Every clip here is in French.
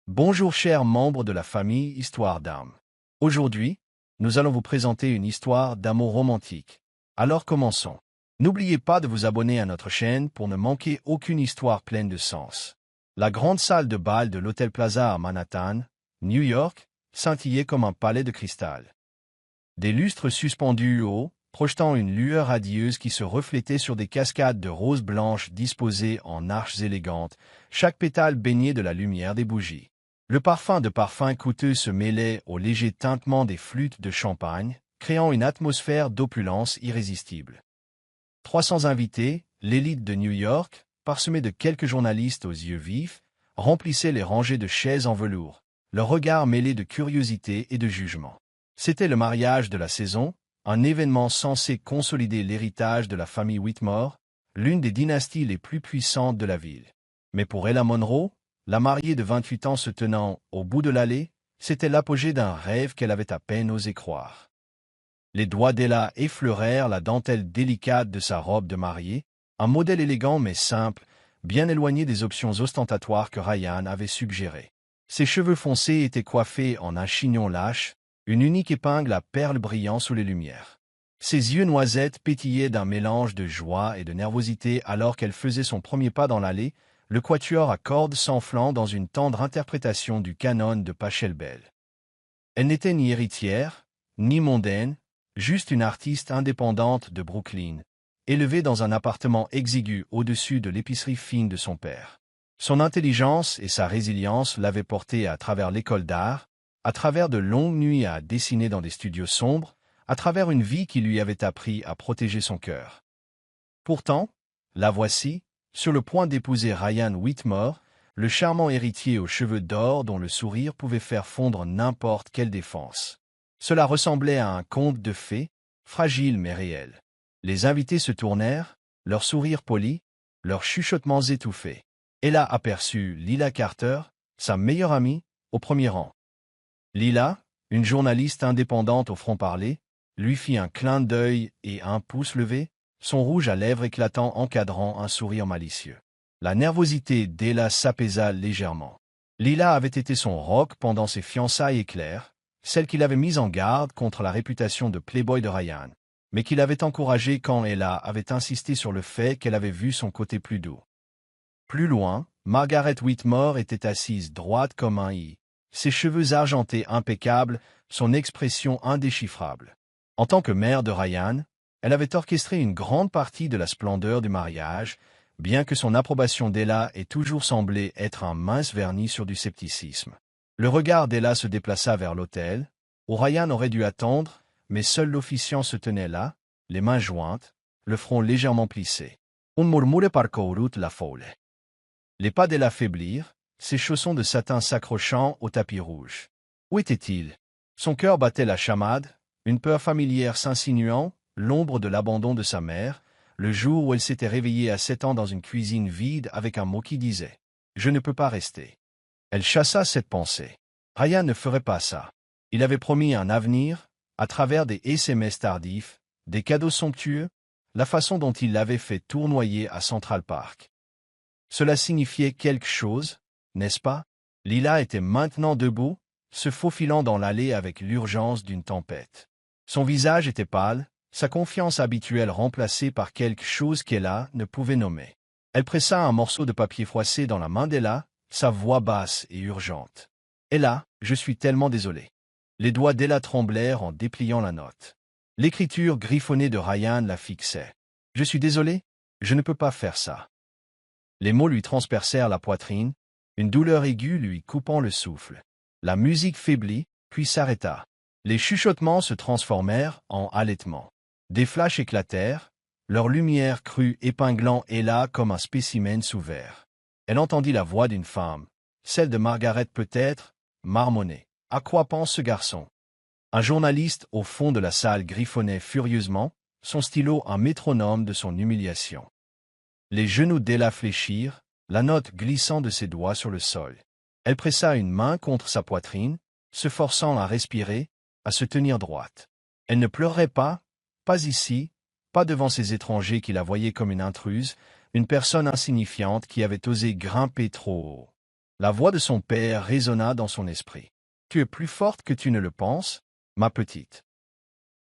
Bonjour chers membres de la famille Histoire d'âme. Aujourd'hui, nous allons vous présenter une histoire d'amour romantique. Alors commençons. N'oubliez pas de vous abonner à notre chaîne pour ne manquer aucune histoire pleine de sens. La grande salle de bal de l'Hôtel Plaza à Manhattan, New York, scintillait comme un palais de cristal. Des lustres suspendus haut, projetant une lueur radieuse qui se reflétait sur des cascades de roses blanches disposées en arches élégantes, chaque pétale baigné de la lumière des bougies. Le parfum de parfums coûteux se mêlait au léger tintement des flûtes de champagne, créant une atmosphère d'opulence irrésistible. 300 invités, l'élite de New York, parsemée de quelques journalistes aux yeux vifs, remplissaient les rangées de chaises en velours, leurs regards mêlés de curiosité et de jugement. C'était le mariage de la saison, un événement censé consolider l'héritage de la famille Whitmore, l'une des dynasties les plus puissantes de la ville. Mais pour Ella Monroe, la mariée de 28 ans se tenant au bout de l'allée, c'était l'apogée d'un rêve qu'elle avait à peine osé croire. Les doigts d'Ella effleurèrent la dentelle délicate de sa robe de mariée, un modèle élégant mais simple, bien éloigné des options ostentatoires que Ryan avait suggérées. Ses cheveux foncés étaient coiffés en un chignon lâche, une unique épingle à perles brillant sous les lumières. Ses yeux noisettes pétillaient d'un mélange de joie et de nervosité alors qu'elle faisait son premier pas dans l'allée, le quatuor à cordes s'enflant dans une tendre interprétation du canon de Pachelbel. Elle n'était ni héritière, ni mondaine, juste une artiste indépendante de Brooklyn, élevée dans un appartement exigu au-dessus de l'épicerie fine de son père. Son intelligence et sa résilience l'avaient portée à travers l'école d'art, à travers de longues nuits à dessiner dans des studios sombres, à travers une vie qui lui avait appris à protéger son cœur. Pourtant, la voici, sur le point d'épouser Ryan Whitmore, le charmant héritier aux cheveux d'or dont le sourire pouvait faire fondre n'importe quelle défense. Cela ressemblait à un conte de fées, fragile mais réel. Les invités se tournèrent, leurs sourires polis, leurs chuchotements étouffés. Ella aperçut Lila Carter, sa meilleure amie, au premier rang. Lila, une journaliste indépendante au franc-parler, lui fit un clin d'œil et un pouce levé, son rouge à lèvres éclatant encadrant un sourire malicieux. La nervosité d'Ella s'apaisa légèrement. Lila avait été son roc pendant ses fiançailles éclairs, celle qui l'avait mise en garde contre la réputation de playboy de Ryan, mais qui l'avait encouragée quand Ella avait insisté sur le fait qu'elle avait vu son côté plus doux. Plus loin, Margaret Whitmore était assise droite comme un i, ses cheveux argentés impeccables, son expression indéchiffrable. En tant que mère de Ryan, elle avait orchestré une grande partie de la splendeur du mariage, bien que son approbation d'Ella ait toujours semblé être un mince vernis sur du scepticisme. Le regard d'Ella se déplaça vers l'autel, où Ryan aurait dû attendre, mais seul l'officiant se tenait là, les mains jointes, le front légèrement plissé. Un murmure parcourut la foule. Les pas d'Ella faiblirent, ses chaussons de satin s'accrochant au tapis rouge. Où était-il? Son cœur battait la chamade, une peur familière s'insinuant, l'ombre de l'abandon de sa mère, le jour où elle s'était réveillée à 7 ans dans une cuisine vide avec un mot qui disait « Je ne peux pas rester ». Elle chassa cette pensée. Ryan ne ferait pas ça. Il avait promis un avenir, à travers des SMS tardifs, des cadeaux somptueux, la façon dont il l'avait fait tournoyer à Central Park. Cela signifiait quelque chose, n'est-ce pas? Lila était maintenant debout, se faufilant dans l'allée avec l'urgence d'une tempête. Son visage était pâle, sa confiance habituelle remplacée par quelque chose qu'Ella ne pouvait nommer. Elle pressa un morceau de papier froissé dans la main d'Ella, sa voix basse et urgente. « Ella, je suis tellement désolé. » Les doigts d'Ella tremblèrent en dépliant la note. L'écriture griffonnée de Ryan la fixait. « Je suis désolé, je ne peux pas faire ça. » Les mots lui transpercèrent la poitrine, une douleur aiguë lui coupant le souffle. La musique faiblit, puis s'arrêta. Les chuchotements se transformèrent en halètements. Des flashs éclatèrent, leur lumière crue épinglant Ella comme un spécimen sous verre. Elle entendit la voix d'une femme, celle de Margaret peut-être, marmonner. « À quoi pense ce garçon ?» Un journaliste au fond de la salle griffonnait furieusement, son stylo un métronome de son humiliation. Les genoux d'Ella fléchirent, la note glissant de ses doigts sur le sol. Elle pressa une main contre sa poitrine, se forçant à respirer, à se tenir droite. Elle ne pleurerait pas ici, pas devant ces étrangers qui la voyaient comme une intruse, une personne insignifiante qui avait osé grimper trop haut. La voix de son père résonna dans son esprit. Tu es plus forte que tu ne le penses, ma petite.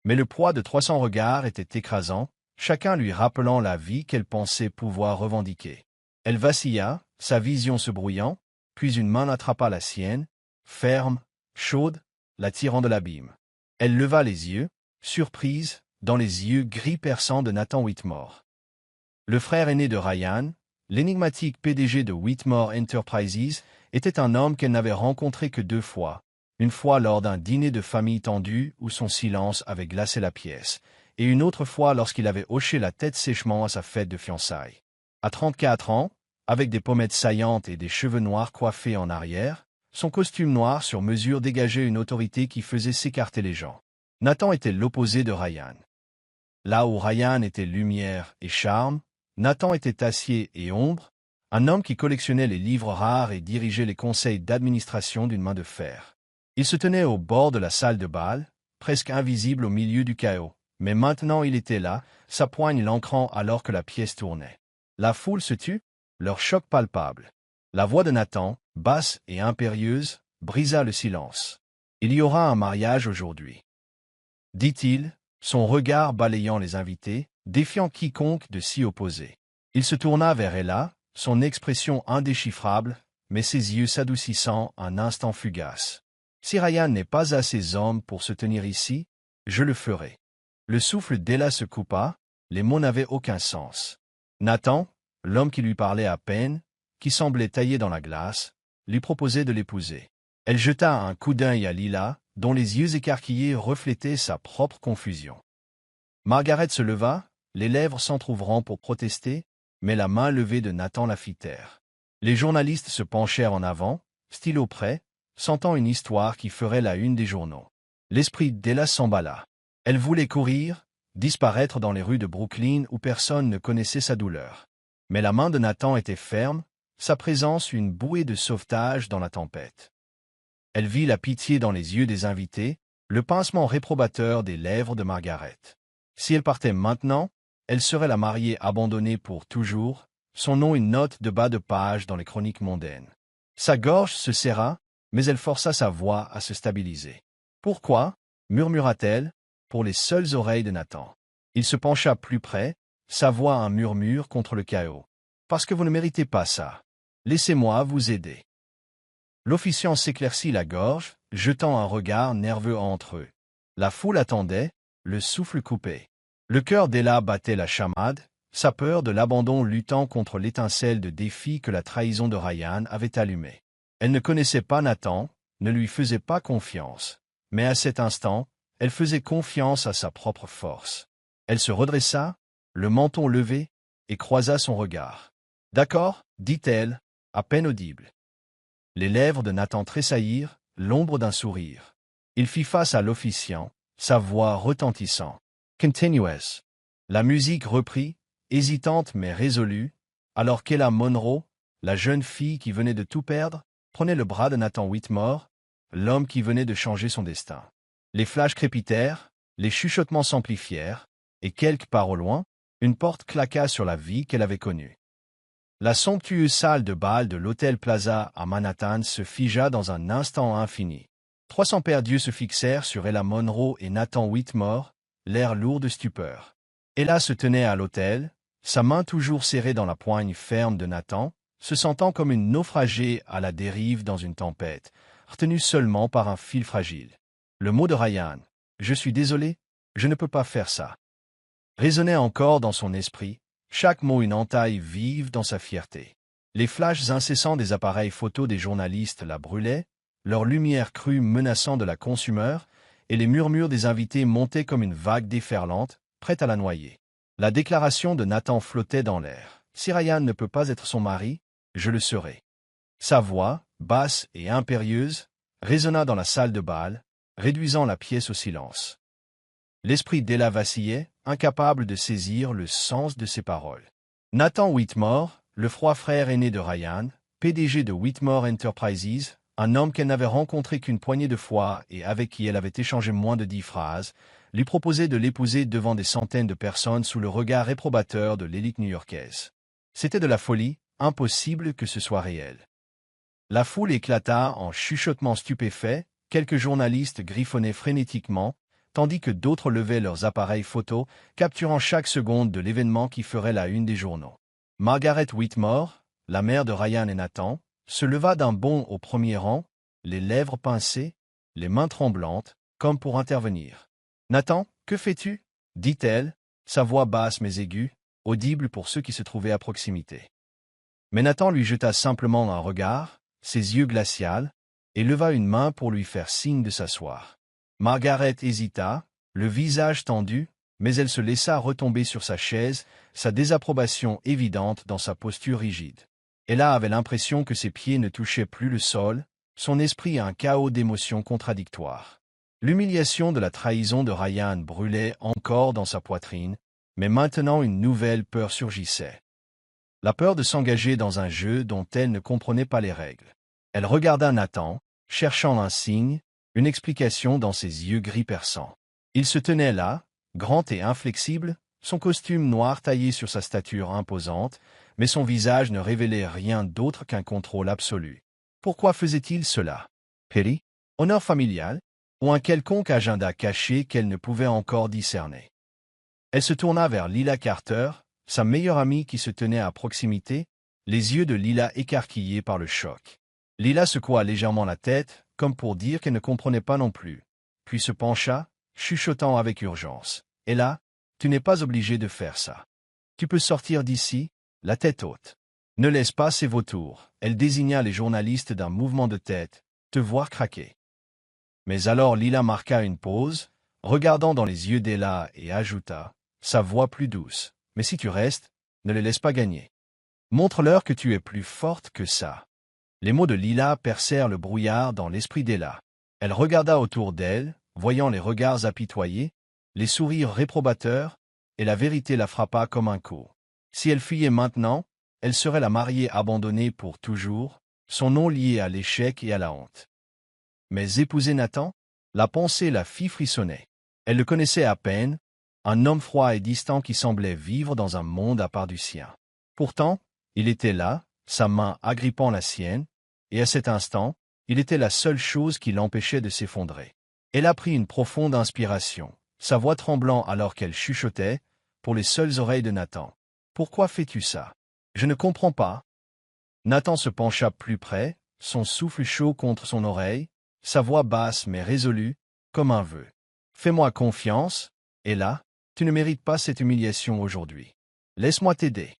Mais le poids de 300 regards était écrasant, chacun lui rappelant la vie qu'elle pensait pouvoir revendiquer. Elle vacilla, sa vision se brouillant, puis une main attrapa la sienne, ferme, chaude, la tirant de l'abîme. Elle leva les yeux, surprise, dans les yeux gris perçants de Nathan Whitmore. Le frère aîné de Ryan, l'énigmatique PDG de Whitmore Enterprises, était un homme qu'elle n'avait rencontré que 2 fois, une fois lors d'un dîner de famille tendu où son silence avait glacé la pièce, et une autre fois lorsqu'il avait hoché la tête sèchement à sa fête de fiançailles. À 34 ans, avec des pommettes saillantes et des cheveux noirs coiffés en arrière, son costume noir sur mesure dégageait une autorité qui faisait s'écarter les gens. Nathan était l'opposé de Ryan. Là où Ryan était lumière et charme, Nathan était acier et ombre, un homme qui collectionnait les livres rares et dirigeait les conseils d'administration d'une main de fer. Il se tenait au bord de la salle de bal, presque invisible au milieu du chaos, mais maintenant il était là, sa poigne l'ancrant alors que la pièce tournait. La foule se tut, leur choc palpable. La voix de Nathan, basse et impérieuse, brisa le silence. Il y aura un mariage aujourd'hui, dit-il, son regard balayant les invités, défiant quiconque de s'y opposer. Il se tourna vers Ella, son expression indéchiffrable, mais ses yeux s'adoucissant un instant fugace. Si Ryan n'est pas assez homme pour se tenir ici, je le ferai. Le souffle d'Ella se coupa, les mots n'avaient aucun sens. Nathan, l'homme qui lui parlait à peine, qui semblait taillé dans la glace, lui proposait de l'épouser. Elle jeta un coup d'œil à Lila, dont les yeux écarquillés reflétaient sa propre confusion. Margaret se leva, les lèvres s'entr'ouvrant pour protester, mais la main levée de Nathan la fit taire. Les journalistes se penchèrent en avant, stylo près, sentant une histoire qui ferait la une des journaux. L'esprit d'Ella s'emballa. Elle voulait courir, disparaître dans les rues de Brooklyn où personne ne connaissait sa douleur. Mais la main de Nathan était ferme, sa présence une bouée de sauvetage dans la tempête. Elle vit la pitié dans les yeux des invités, le pincement réprobateur des lèvres de Margaret. Si elle partait maintenant, elle serait la mariée abandonnée pour toujours, son nom une note de bas de page dans les chroniques mondaines. Sa gorge se serra, mais elle força sa voix à se stabiliser. « Pourquoi » murmura-t-elle, pour les seules oreilles de Nathan. Il se pencha plus près, sa voix un murmure contre le chaos. « Parce que vous ne méritez pas ça. Laissez-moi vous aider. » L'officiant s'éclaircit la gorge, jetant un regard nerveux entre eux. La foule attendait, le souffle coupé. Le cœur d'Ella battait la chamade, sa peur de l'abandon luttant contre l'étincelle de défi que la trahison de Ryan avait allumée. Elle ne connaissait pas Nathan, ne lui faisait pas confiance, mais à cet instant, elle faisait confiance à sa propre force. Elle se redressa, le menton levé, et croisa son regard. « D'accord, dit-elle, à peine audible. » Les lèvres de Nathan tressaillirent, l'ombre d'un sourire. Il fit face à l'officiant, sa voix retentissant. « Continuez. » La musique reprit, hésitante mais résolue, alors qu'Ella Monroe, la jeune fille qui venait de tout perdre, prenait le bras de Nathan Whitmore, l'homme qui venait de changer son destin. Les flashs crépitèrent, les chuchotements s'amplifièrent, et quelque part au loin, une porte claqua sur la vie qu'elle avait connue. La somptueuse salle de bal de l'Hôtel Plaza à Manhattan se figea dans un instant infini. 300 paires d'yeux se fixèrent sur Ella Monroe et Nathan Whitmore, l'air lourd de stupeur. Ella se tenait à l'hôtel, sa main toujours serrée dans la poigne ferme de Nathan, se sentant comme une naufragée à la dérive dans une tempête, retenue seulement par un fil fragile. Le mot de Ryan, « Je suis désolé, je ne peux pas faire ça », résonnait encore dans son esprit, chaque mot une entaille vive dans sa fierté. Les flashs incessants des appareils photo des journalistes la brûlaient, leur lumière crue menaçant de la consumer, et les murmures des invités montaient comme une vague déferlante, prête à la noyer. La déclaration de Nathan flottait dans l'air. « Si Ryan ne peut pas être son mari, je le serai. » Sa voix, basse et impérieuse, résonna dans la salle de bal, réduisant la pièce au silence. L'esprit d'Ella vacillait, incapable de saisir le sens de ses paroles. Nathan Whitmore, le froid frère aîné de Ryan, PDG de Whitmore Enterprises, un homme qu'elle n'avait rencontré qu'une poignée de fois et avec qui elle avait échangé moins de 10 phrases, lui proposait de l'épouser devant des centaines de personnes sous le regard réprobateur de l'élite new-yorkaise. C'était de la folie, impossible que ce soit réel. La foule éclata en chuchotements stupéfaits, quelques journalistes griffonnaient frénétiquement, tandis que d'autres levaient leurs appareils photo, capturant chaque seconde de l'événement qui ferait la une des journaux. Margaret Whitmore, la mère de Ryan et Nathan, se leva d'un bond au premier rang, les lèvres pincées, les mains tremblantes, comme pour intervenir. « Nathan, que fais-tu » dit-elle, sa voix basse mais aiguë, audible pour ceux qui se trouvaient à proximité. Mais Nathan lui jeta simplement un regard, ses yeux glaciaux, et leva une main pour lui faire signe de s'asseoir. Margaret hésita, le visage tendu, mais elle se laissa retomber sur sa chaise, sa désapprobation évidente dans sa posture rigide. Ella avait l'impression que ses pieds ne touchaient plus le sol, son esprit un chaos d'émotions contradictoires. L'humiliation de la trahison de Ryan brûlait encore dans sa poitrine, mais maintenant une nouvelle peur surgissait. La peur de s'engager dans un jeu dont elle ne comprenait pas les règles. Elle regarda Nathan, cherchant un signe, une explication dans ses yeux gris perçants. Il se tenait là, grand et inflexible, son costume noir taillé sur sa stature imposante, mais son visage ne révélait rien d'autre qu'un contrôle absolu. Pourquoi faisait-il cela? Pity? Honneur familial? Ou un quelconque agenda caché qu'elle ne pouvait encore discerner? Elle se tourna vers Lila Carter, sa meilleure amie qui se tenait à proximité, les yeux de Lila écarquillés par le choc. Lila secoua légèrement la tête, comme pour dire qu'elle ne comprenait pas non plus, puis se pencha, chuchotant avec urgence. « Ella, tu n'es pas obligée de faire ça. Tu peux sortir d'ici, la tête haute. Ne laisse pas ces vautours. » Elle désigna les journalistes d'un mouvement de tête, te voir craquer. Mais alors Lila marqua une pause, regardant dans les yeux d'Ella et ajouta, sa voix plus douce. « Mais si tu restes, ne les laisse pas gagner. Montre-leur que tu es plus forte que ça. » Les mots de Lila percèrent le brouillard dans l'esprit d'Ella. Elle regarda autour d'elle, voyant les regards apitoyés, les sourires réprobateurs, et la vérité la frappa comme un coup. Si elle fuyait maintenant, elle serait la mariée abandonnée pour toujours, son nom lié à l'échec et à la honte. Mais épouser Nathan? La pensée la fit frissonner. Elle le connaissait à peine, un homme froid et distant qui semblait vivre dans un monde à part du sien. Pourtant, il était là, sa main agrippant la sienne, et à cet instant, il était la seule chose qui l'empêchait de s'effondrer. Elle a pris une profonde inspiration, sa voix tremblant alors qu'elle chuchotait, pour les seules oreilles de Nathan. « Pourquoi fais-tu ça? Je ne comprends pas. » Nathan se pencha plus près, son souffle chaud contre son oreille, sa voix basse mais résolue, comme un vœu. « Fais-moi confiance, et là, tu ne mérites pas cette humiliation aujourd'hui. Laisse-moi t'aider. »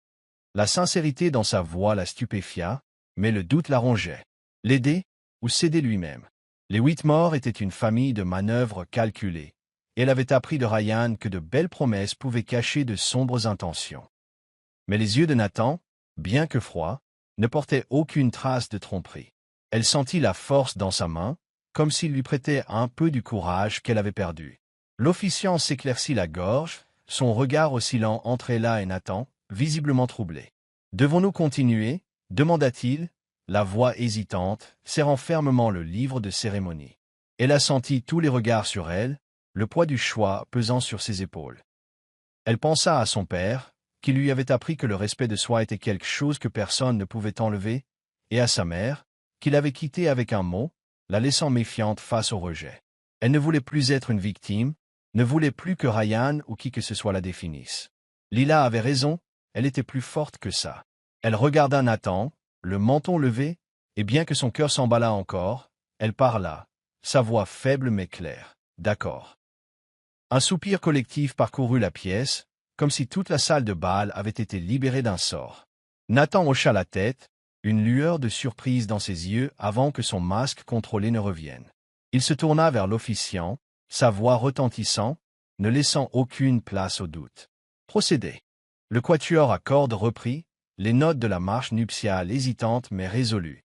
La sincérité dans sa voix la stupéfia, mais le doute la rongeait. L'aider ou céder lui-même? Les Whitmore étaient une famille de manœuvres calculées, et elle avait appris de Ryan que de belles promesses pouvaient cacher de sombres intentions. Mais les yeux de Nathan, bien que froids, ne portaient aucune trace de tromperie. Elle sentit la force dans sa main, comme s'il lui prêtait un peu du courage qu'elle avait perdu. L'officiant s'éclaircit la gorge, son regard oscillant entre Ella et Nathan, visiblement troublé. « Devons-nous continuer » demanda-t-il, la voix hésitante, serrant fermement le livre de cérémonie. Elle a senti tous les regards sur elle, le poids du choix pesant sur ses épaules. Elle pensa à son père, qui lui avait appris que le respect de soi était quelque chose que personne ne pouvait enlever, et à sa mère, qui l'avait quittée avec un mot, la laissant méfiante face au rejet. Elle ne voulait plus être une victime, ne voulait plus que Ryan ou qui que ce soit la définisse. Lila avait raison, elle était plus forte que ça. Elle regarda Nathan, le menton levé, et bien que son cœur s'emballât encore, elle parla, sa voix faible mais claire. « D'accord. » Un soupir collectif parcourut la pièce, comme si toute la salle de bal avait été libérée d'un sort. Nathan hocha la tête, une lueur de surprise dans ses yeux avant que son masque contrôlé ne revienne. Il se tourna vers l'officiant, sa voix retentissant, ne laissant aucune place au doute. « Procédez. » Le quatuor à cordes reprit, les notes de la marche nuptiale hésitantes mais résolues.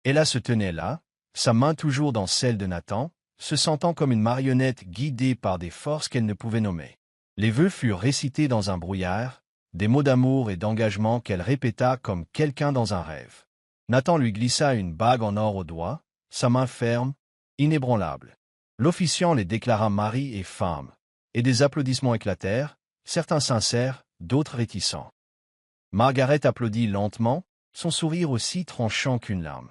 Ella se tenait là, sa main toujours dans celle de Nathan, se sentant comme une marionnette guidée par des forces qu'elle ne pouvait nommer. Les vœux furent récités dans un brouillard, des mots d'amour et d'engagement qu'elle répéta comme quelqu'un dans un rêve. Nathan lui glissa une bague en or au doigt, sa main ferme, inébranlable. L'officiant les déclara mari et femme, et des applaudissements éclatèrent, certains sincères, d'autres réticents. Margaret applaudit lentement, son sourire aussi tranchant qu'une larme.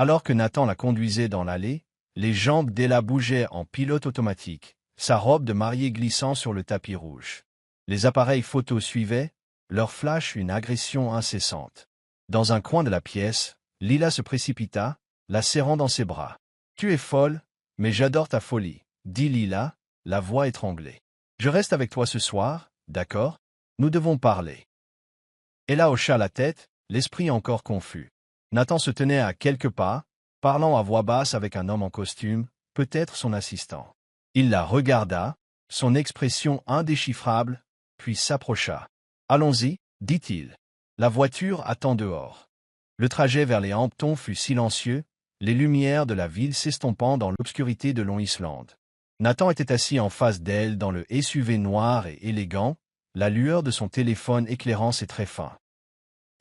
Alors que Nathan la conduisait dans l'allée, les jambes d'Ella bougeaient en pilote automatique, sa robe de mariée glissant sur le tapis rouge. Les appareils photos suivaient, leur flash une agression incessante. Dans un coin de la pièce, Lila se précipita, la serrant dans ses bras. « Tu es folle, mais j'adore ta folie, » dit Lila, la voix étranglée. « Je reste avec toi ce soir, d'accord? Nous devons parler. » Ella hocha la tête, l'esprit encore confus. Nathan se tenait à quelques pas, parlant à voix basse avec un homme en costume, peut-être son assistant. Il la regarda, son expression indéchiffrable, puis s'approcha. « Allons-y, » dit-il. « La voiture attend dehors. » Le trajet vers les Hamptons fut silencieux, les lumières de la ville s'estompant dans l'obscurité de Long Island. Nathan était assis en face d'elle dans le SUV noir et élégant, la lueur de son téléphone éclairant ses traits fins.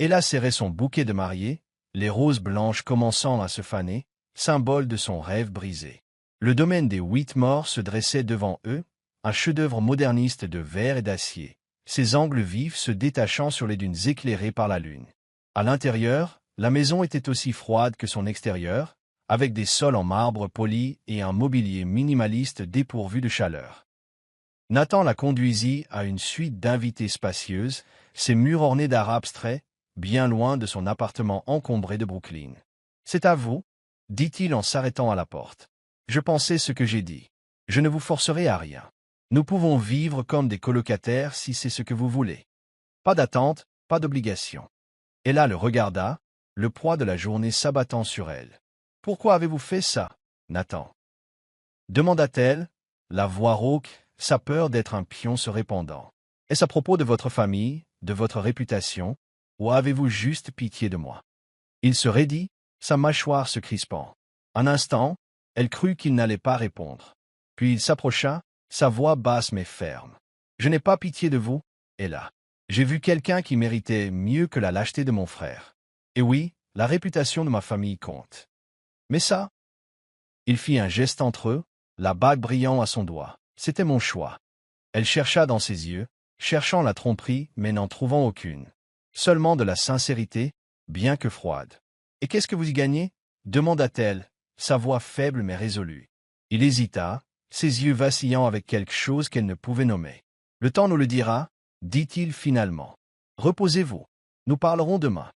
Ella serrait son bouquet de mariée, les roses blanches commençant à se faner, symbole de son rêve brisé. Le domaine des Whitmore se dressait devant eux, un chef-d'œuvre moderniste de verre et d'acier, ses angles vifs se détachant sur les dunes éclairées par la lune. À l'intérieur, la maison était aussi froide que son extérieur, avec des sols en marbre poli et un mobilier minimaliste dépourvu de chaleur. Nathan la conduisit à une suite d'invités spacieuse, ses murs ornés d'art abstrait, bien loin de son appartement encombré de Brooklyn. « C'est à vous, » dit-il en s'arrêtant à la porte. « Je pensais ce que j'ai dit. Je ne vous forcerai à rien. Nous pouvons vivre comme des colocataires si c'est ce que vous voulez. Pas d'attente, pas d'obligation. » Ella le regarda, le poids de la journée s'abattant sur elle. « Pourquoi avez-vous fait ça, Nathan ?» demanda-t-elle, la voix rauque, sa peur d'être un pion se répandant. « Est-ce à propos de votre famille, de votre réputation, ou avez-vous juste pitié de moi ?» Il se raidit, sa mâchoire se crispant. Un instant, elle crut qu'il n'allait pas répondre. Puis il s'approcha, sa voix basse mais ferme. « Je n'ai pas pitié de vous, Ella. J'ai vu quelqu'un qui méritait mieux que la lâcheté de mon frère. Et oui, la réputation de ma famille compte. Mais ça... » Il fit un geste entre eux, la bague brillant à son doigt. « C'était mon choix. » Elle chercha dans ses yeux, cherchant la tromperie mais n'en trouvant aucune. Seulement de la sincérité, bien que froide. « Et qu'est-ce que vous y gagnez ?» demanda-t-elle, sa voix faible mais résolue. Il hésita, ses yeux vacillant avec quelque chose qu'elle ne pouvait nommer. « Le temps nous le dira, » dit-il finalement. « Reposez-vous. Nous parlerons demain. »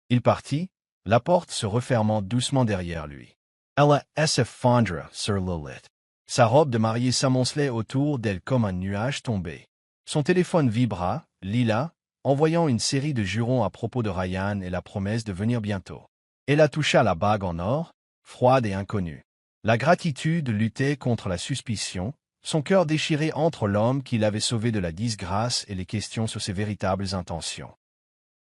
Il partit, la porte se refermant doucement derrière lui. Ella s'effondra sur le lit. Sa robe de mariée s'amoncelait autour d'elle comme un nuage tombé. Son téléphone vibra, Lila, envoyant une série de jurons à propos de Ryan et la promesse de venir bientôt. Ella toucha la bague en or, froide et inconnue. La gratitude luttait contre la suspicion, son cœur déchiré entre l'homme qui l'avait sauvé de la disgrâce et les questions sur ses véritables intentions.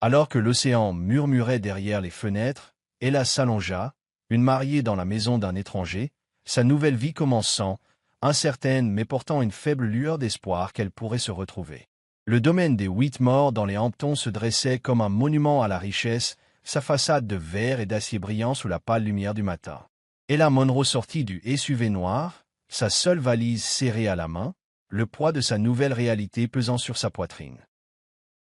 Alors que l'océan murmurait derrière les fenêtres, Ella s'allongea, une mariée dans la maison d'un étranger, sa nouvelle vie commençant, incertaine mais portant une faible lueur d'espoir qu'elle pourrait se retrouver. Le domaine des Whitmore dans les Hamptons se dressait comme un monument à la richesse, sa façade de verre et d'acier brillant sous la pâle lumière du matin. Ella Monroe sortit du SUV noir, sa seule valise serrée à la main, le poids de sa nouvelle réalité pesant sur sa poitrine.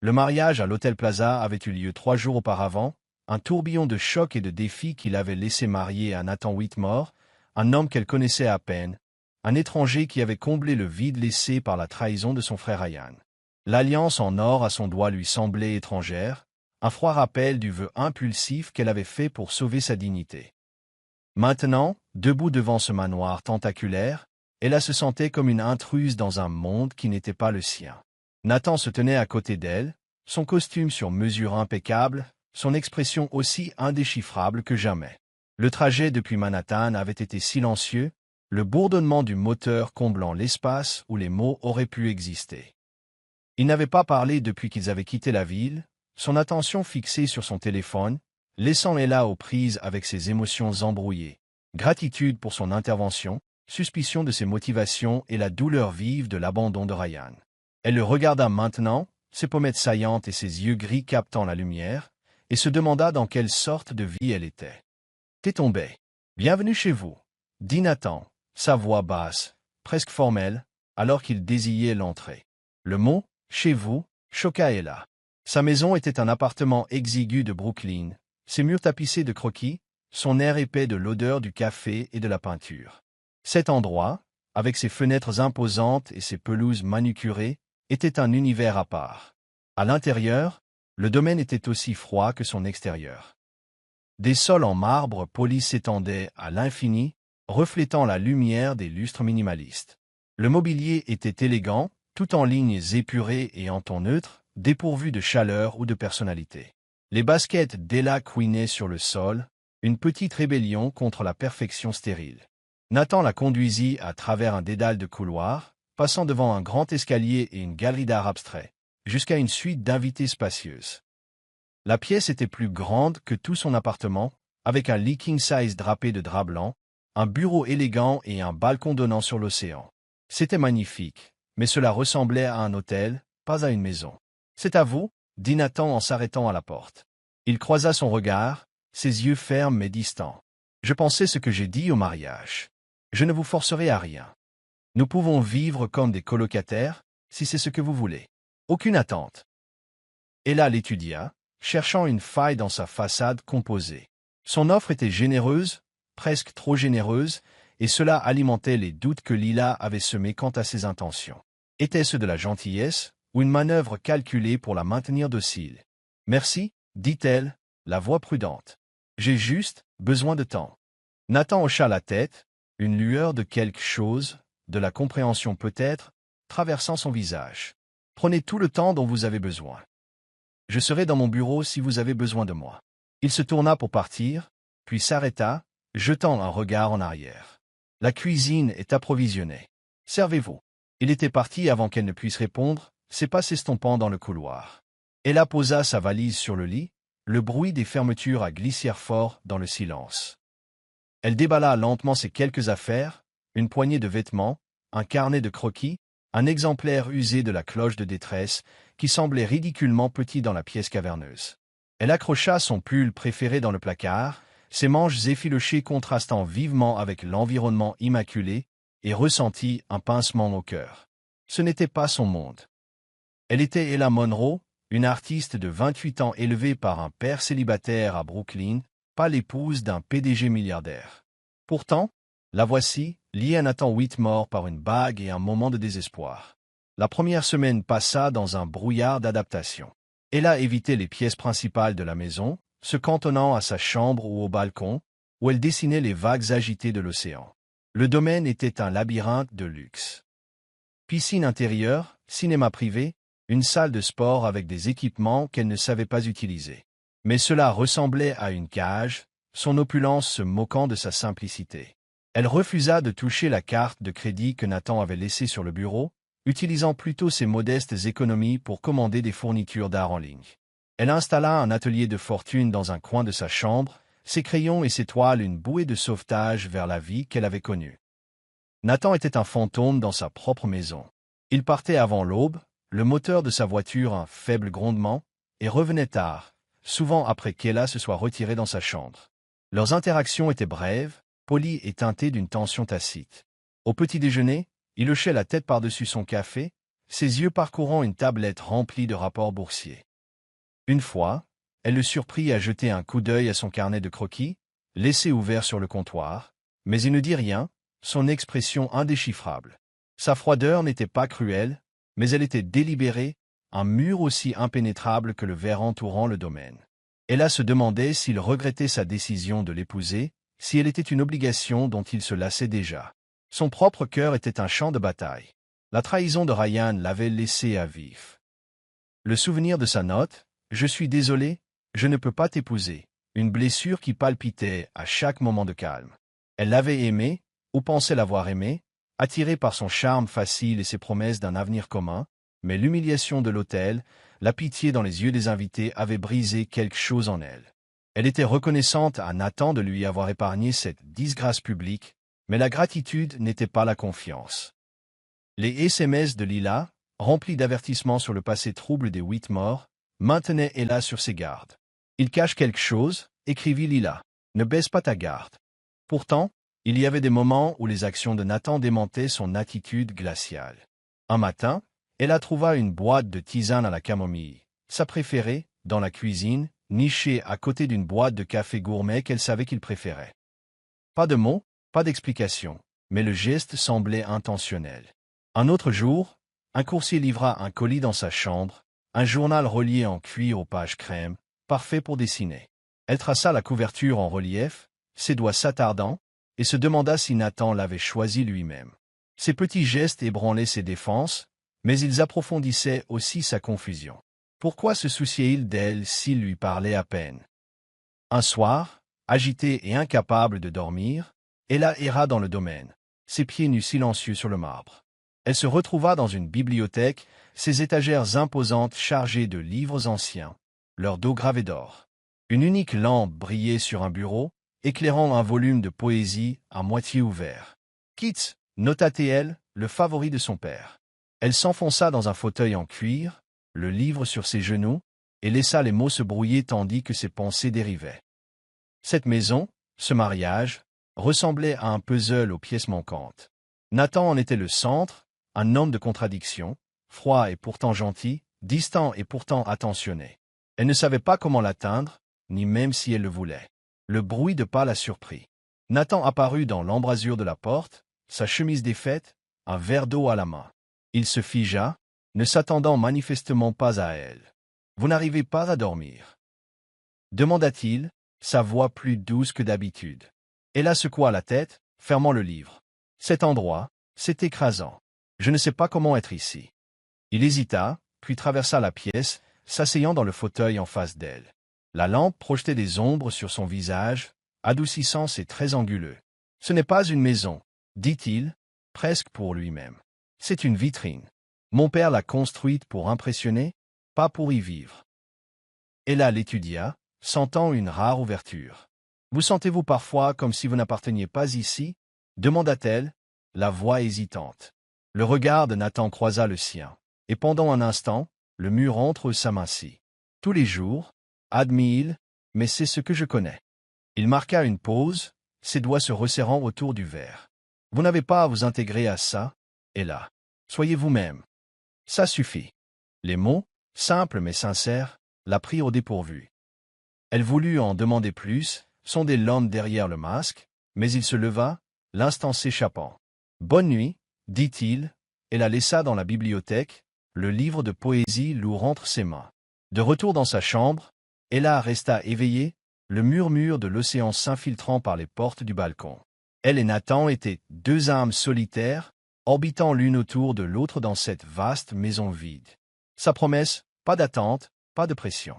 Le mariage à l'Hôtel Plaza avait eu lieu 3 jours auparavant, un tourbillon de chocs et de défis qui l'avait laissé marier à Nathan Whitmore, un homme qu'elle connaissait à peine, un étranger qui avait comblé le vide laissé par la trahison de son frère Ryan. L'alliance en or à son doigt lui semblait étrangère, un froid rappel du vœu impulsif qu'elle avait fait pour sauver sa dignité. Maintenant, debout devant ce manoir tentaculaire, Ella se sentait comme une intruse dans un monde qui n'était pas le sien. Nathan se tenait à côté d'elle, son costume sur mesure impeccable, son expression aussi indéchiffrable que jamais. Le trajet depuis Manhattan avait été silencieux, le bourdonnement du moteur comblant l'espace où les mots auraient pu exister. Il n'avait pas parlé depuis qu'ils avaient quitté la ville, son attention fixée sur son téléphone, laissant Ella aux prises avec ses émotions embrouillées. Gratitude pour son intervention, suspicion de ses motivations et la douleur vive de l'abandon de Ryan. Elle le regarda maintenant, ses pommettes saillantes et ses yeux gris captant la lumière, et se demanda dans quelle sorte de vie elle était. « T'es tombé. Bienvenue chez vous, » dit Nathan, sa voix basse, presque formelle, alors qu'il désignait l'entrée. Le mot « chez vous » choqua Ella. Sa maison était un appartement exigu de Brooklyn, ses murs tapissés de croquis, son air épais de l'odeur du café et de la peinture. Cet endroit, avec ses fenêtres imposantes et ses pelouses manucurées, était un univers à part. À l'intérieur, le domaine était aussi froid que son extérieur. Des sols en marbre poli s'étendaient à l'infini, reflétant la lumière des lustres minimalistes. Le mobilier était élégant, tout en lignes épurées et en tons neutres, dépourvu de chaleur ou de personnalité. Les baskets d'Ella couinaient sur le sol, une petite rébellion contre la perfection stérile. Nathan la conduisit à travers un dédale de couloirs, passant devant un grand escalier et une galerie d'art abstrait, jusqu'à une suite d'invités spacieuse. La pièce était plus grande que tout son appartement, avec un lit king-size drapé de drap blanc, un bureau élégant et un balcon donnant sur l'océan. C'était magnifique, mais cela ressemblait à un hôtel, pas à une maison. « C'est à vous » dit Nathan en s'arrêtant à la porte. Il croisa son regard, ses yeux fermes mais distants. « Je pensais ce que j'ai dit au mariage. Je ne vous forcerai à rien. Nous pouvons vivre comme des colocataires, si c'est ce que vous voulez. Aucune attente. » Ella l'étudia, cherchant une faille dans sa façade composée. Son offre était généreuse, presque trop généreuse, et cela alimentait les doutes que Lila avait semés quant à ses intentions. Était-ce de la gentillesse, ou une manœuvre calculée pour la maintenir docile? « Merci, dit-elle, la voix prudente. J'ai juste besoin de temps. » Nathan hocha la tête, une lueur de quelque chose, de la compréhension peut-être, traversant son visage. « Prenez tout le temps dont vous avez besoin. Je serai dans mon bureau si vous avez besoin de moi. » Il se tourna pour partir, puis s'arrêta, jetant un regard en arrière. « La cuisine est approvisionnée. Servez-vous. » Il était parti avant qu'elle ne puisse répondre, ses pas s'estompant dans le couloir. Ella posa sa valise sur le lit, le bruit des fermetures à glissière fort dans le silence. Elle déballa lentement ses quelques affaires, une poignée de vêtements, un carnet de croquis, un exemplaire usé de la cloche de détresse, qui semblait ridiculement petit dans la pièce caverneuse. Elle accrocha son pull préféré dans le placard, ses manches effilochées contrastant vivement avec l'environnement immaculé, et ressentit un pincement au cœur. Ce n'était pas son monde. Elle était Ella Monroe, une artiste de 28 ans élevée par un père célibataire à Brooklyn, pas l'épouse d'un PDG milliardaire. Pourtant, la voici, liée à Nathan Whitmore par une bague et un moment de désespoir. La première semaine passa dans un brouillard d'adaptation. Ella évitait les pièces principales de la maison, se cantonnant à sa chambre ou au balcon, où elle dessinait les vagues agitées de l'océan. Le domaine était un labyrinthe de luxe. Piscine intérieure, cinéma privé, une salle de sport avec des équipements qu'elle ne savait pas utiliser. Mais cela ressemblait à une cage, son opulence se moquant de sa simplicité. Elle refusa de toucher la carte de crédit que Nathan avait laissée sur le bureau, utilisant plutôt ses modestes économies pour commander des fournitures d'art en ligne. Elle installa un atelier de fortune dans un coin de sa chambre, ses crayons et ses toiles une bouée de sauvetage vers la vie qu'elle avait connue. Nathan était un fantôme dans sa propre maison. Il partait avant l'aube, le moteur de sa voiture un faible grondement, et revenait tard, souvent après qu'Ella se soit retirée dans sa chambre. Leurs interactions étaient brèves, polies et teintées d'une tension tacite. Au petit déjeuner, il hochait la tête par-dessus son café, ses yeux parcourant une tablette remplie de rapports boursiers. Une fois, elle le surprit à jeter un coup d'œil à son carnet de croquis, laissé ouvert sur le comptoir, mais il ne dit rien, son expression indéchiffrable. Sa froideur n'était pas cruelle, mais elle était délibérée, un mur aussi impénétrable que le verre entourant le domaine. Ella se demandait s'il regrettait sa décision de l'épouser, si elle était une obligation dont il se lassait déjà. Son propre cœur était un champ de bataille. La trahison de Ryan l'avait laissé à vif. Le souvenir de sa note, « Je suis désolé, je ne peux pas t'épouser », une blessure qui palpitait à chaque moment de calme. Elle l'avait aimé, ou pensait l'avoir aimé, attirée par son charme facile et ses promesses d'un avenir commun, mais l'humiliation de l'hôtel, la pitié dans les yeux des invités avaient brisé quelque chose en elle. Elle était reconnaissante à Nathan de lui avoir épargné cette disgrâce publique, mais la gratitude n'était pas la confiance. Les SMS de Lila, remplis d'avertissements sur le passé trouble des Whitmore, maintenaient Ella sur ses gardes. « Il cache quelque chose » écrivit Lila. « Ne baisse pas ta garde. » Pourtant, il y avait des moments où les actions de Nathan démentaient son attitude glaciale. Un matin, Ella trouva une boîte de tisane à la camomille, sa préférée, dans la cuisine, niché à côté d'une boîte de café gourmet qu'elle savait qu'il préférait. Pas de mots, pas d'explication, mais le geste semblait intentionnel. Un autre jour, un coursier livra un colis dans sa chambre, un journal relié en cuir aux pages crème, parfait pour dessiner. Elle traça la couverture en relief, ses doigts s'attardant, et se demanda si Nathan l'avait choisi lui-même. Ces petits gestes ébranlaient ses défenses, mais ils approfondissaient aussi sa confusion. Pourquoi se souciait-il d'elle s'il lui parlait à peine? Un soir, agitée et incapable de dormir, Ella erra dans le domaine, ses pieds nus silencieux sur le marbre. Elle se retrouva dans une bibliothèque, ses étagères imposantes chargées de livres anciens, leur dos gravés d'or. Une unique lampe brillait sur un bureau, éclairant un volume de poésie à moitié ouvert. Keats, nota-t-elle, le favori de son père. Elle s'enfonça dans un fauteuil en cuir, le livre sur ses genoux, et laissa les mots se brouiller tandis que ses pensées dérivaient. Cette maison, ce mariage, ressemblait à un puzzle aux pièces manquantes. Nathan en était le centre, un homme de contradiction, froid et pourtant gentil, distant et pourtant attentionné. Elle ne savait pas comment l'atteindre, ni même si elle le voulait. Le bruit de pas la surprit. Nathan apparut dans l'embrasure de la porte, sa chemise défaite, un verre d'eau à la main. Il se figea, ne s'attendant manifestement pas à elle. « Vous n'arrivez pas à dormir ?» demanda-t-il, sa voix plus douce que d'habitude. Ella secoua la tête, fermant le livre. « Cet endroit, c'est écrasant. Je ne sais pas comment être ici. » Il hésita, puis traversa la pièce, s'asseyant dans le fauteuil en face d'elle. La lampe projetait des ombres sur son visage, adoucissant ses traits anguleux. « Ce n'est pas une maison, » dit-il, presque pour lui-même. « C'est une vitrine. Mon père l'a construite pour impressionner, pas pour y vivre. » Ella l'étudia, sentant une rare ouverture. « Vous sentez-vous parfois comme si vous n'apparteniez pas ici ?» demanda-t-elle, la voix hésitante. Le regard de Nathan croisa le sien, et pendant un instant, le mur entre eux s'amincit. « Tous les jours, admit-il, mais c'est ce que je connais. » Il marqua une pause, ses doigts se resserrant autour du verre. « Vous n'avez pas à vous intégrer à ça, Ella. Soyez vous-même. Ça suffit. » Les mots, simples mais sincères, la prirent au dépourvu. Elle voulut en demander plus, sonder l'homme derrière le masque, mais il se leva, l'instant s'échappant. « Bonne nuit, » dit-il, et la laissa dans la bibliothèque, le livre de poésie lourd entre ses mains. De retour dans sa chambre, Ella resta éveillée, le murmure de l'océan s'infiltrant par les portes du balcon. Elle et Nathan étaient deux âmes solitaires, orbitant l'une autour de l'autre dans cette vaste maison vide. Sa promesse, pas d'attente, pas de pression.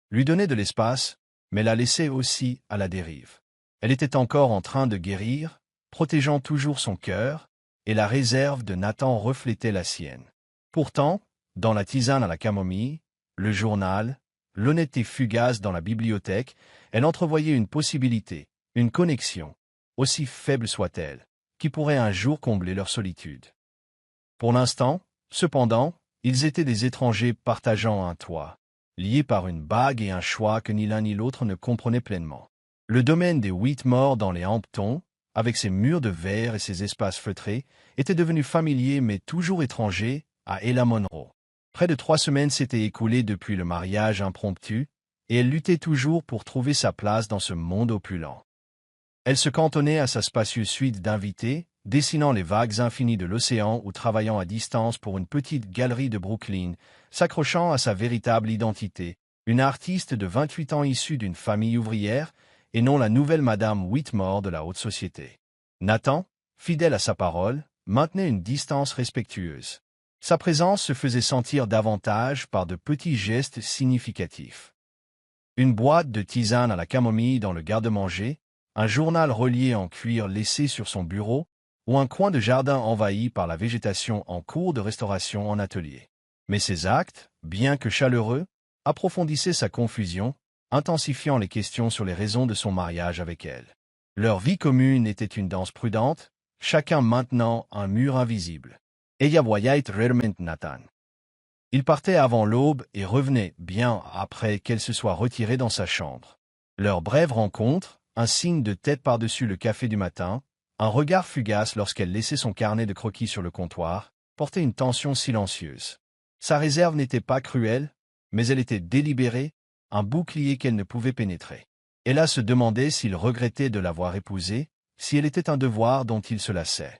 Lui donnait de l'espace, mais la laissait aussi à la dérive. Elle était encore en train de guérir, protégeant toujours son cœur, et la réserve de Nathan reflétait la sienne. Pourtant, dans la tisane à la camomille, le journal, l'honnêteté fugace dans la bibliothèque, elle entrevoyait une possibilité, une connexion, aussi faible soit-elle, qui pourrait un jour combler leur solitude. Pour l'instant, cependant, ils étaient des étrangers partageant un toit, liés par une bague et un choix que ni l'un ni l'autre ne comprenaient pleinement. Le domaine des Whitmore dans les Hamptons, avec ses murs de verre et ses espaces feutrés, était devenu familier mais toujours étranger à Ella Monroe. Près de 3 semaines s'étaient écoulées depuis le mariage impromptu, et elle luttait toujours pour trouver sa place dans ce monde opulent. Elle se cantonnait à sa spacieuse suite d'invités, dessinant les vagues infinies de l'océan ou travaillant à distance pour une petite galerie de Brooklyn, s'accrochant à sa véritable identité, une artiste de 28 ans issue d'une famille ouvrière, et non la nouvelle Madame Whitmore de la haute société. Nathan, fidèle à sa parole, maintenait une distance respectueuse. Sa présence se faisait sentir davantage par de petits gestes significatifs. Une boîte de tisane à la camomille dans le garde-manger, un journal relié en cuir laissé sur son bureau, ou un coin de jardin envahi par la végétation en cours de restauration en atelier. Mais ces actes, bien que chaleureux, approfondissaient sa confusion, intensifiant les questions sur les raisons de son mariage avec elle. Leur vie commune était une danse prudente, chacun maintenant un mur invisible. Ella voyait rarement Nathan. Il partait avant l'aube et revenait bien après qu'elle se soit retirée dans sa chambre. Leur brève rencontre, un signe de tête par-dessus le café du matin, un regard fugace lorsqu'elle laissait son carnet de croquis sur le comptoir, portait une tension silencieuse. Sa réserve n'était pas cruelle, mais elle était délibérée, un bouclier qu'elle ne pouvait pénétrer. Ella se demandait s'il regrettait de l'avoir épousée, si elle était un devoir dont il se lassait.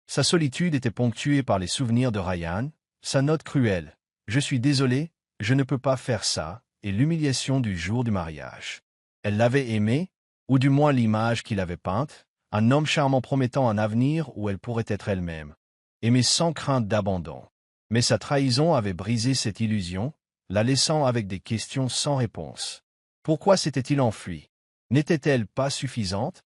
Sa solitude était ponctuée par les souvenirs de Ryan, sa note cruelle. « Je suis désolé, je ne peux pas faire ça », et l'humiliation du jour du mariage. Elle l'avait aimé, ou du moins l'image qu'il avait peinte, un homme charmant promettant un avenir où elle pourrait être elle-même, aimée sans crainte d'abandon. Mais sa trahison avait brisé cette illusion, la laissant avec des questions sans réponse. Pourquoi s'était-il enfui? N'était-elle pas suffisante?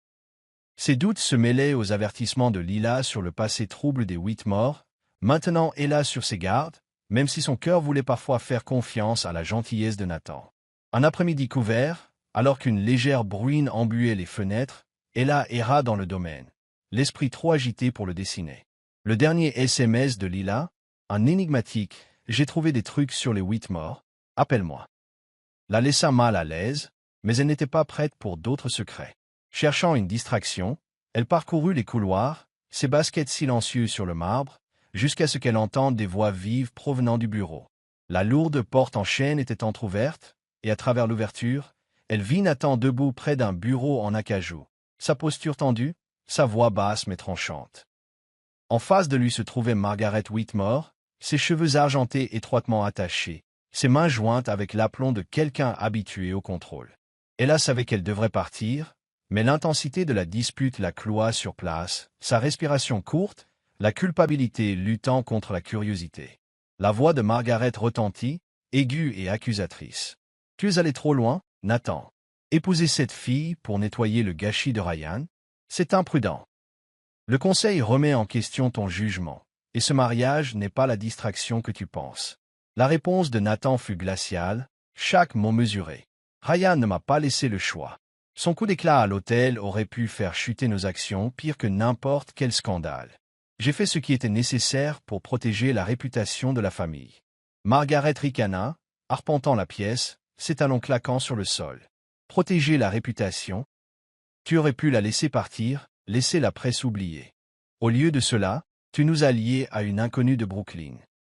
Ses doutes se mêlaient aux avertissements de Lila sur le passé trouble des Whitmore. Maintenant Ella sur ses gardes, même si son cœur voulait parfois faire confiance à la gentillesse de Nathan. Un après-midi couvert, alors qu'une légère bruine embuait les fenêtres, Ella erra dans le domaine, l'esprit trop agité pour le dessiner. Le dernier SMS de Lila, un énigmatique « J'ai trouvé des trucs sur les Whitmore, appelle-moi », la laissa mal à l'aise, mais elle n'était pas prête pour d'autres secrets. Cherchant une distraction, elle parcourut les couloirs, ses baskets silencieuses sur le marbre, jusqu'à ce qu'elle entende des voix vives provenant du bureau. La lourde porte en chêne était entr'ouverte, et à travers l'ouverture, elle vit Nathan debout près d'un bureau en acajou, sa posture tendue, sa voix basse mais tranchante. En face de lui se trouvait Margaret Whitmore, ses cheveux argentés étroitement attachés, ses mains jointes avec l'aplomb de quelqu'un habitué au contrôle. Ella savait qu'elle devrait partir, mais l'intensité de la dispute la cloua sur place, sa respiration courte, la culpabilité luttant contre la curiosité. La voix de Margaret retentit, aiguë et accusatrice. « Tu es allé trop loin, Nathan. Épouser cette fille pour nettoyer le gâchis de Ryan? C'est imprudent. Le conseil remet en question ton jugement, et ce mariage n'est pas la distraction que tu penses. » La réponse de Nathan fut glaciale, chaque mot mesuré. « Ryan ne m'a pas laissé le choix. Son coup d'éclat à l'hôtel aurait pu faire chuter nos actions pire que n'importe quel scandale. J'ai fait ce qui était nécessaire pour protéger la réputation de la famille. » Margaret ricana, arpentant la pièce, ses talons claquant sur le sol. « Protéger la réputation? Tu aurais pu la laisser partir, laisser la presse oublier. Au lieu de cela, tu nous as liés à une inconnue de Brooklyn.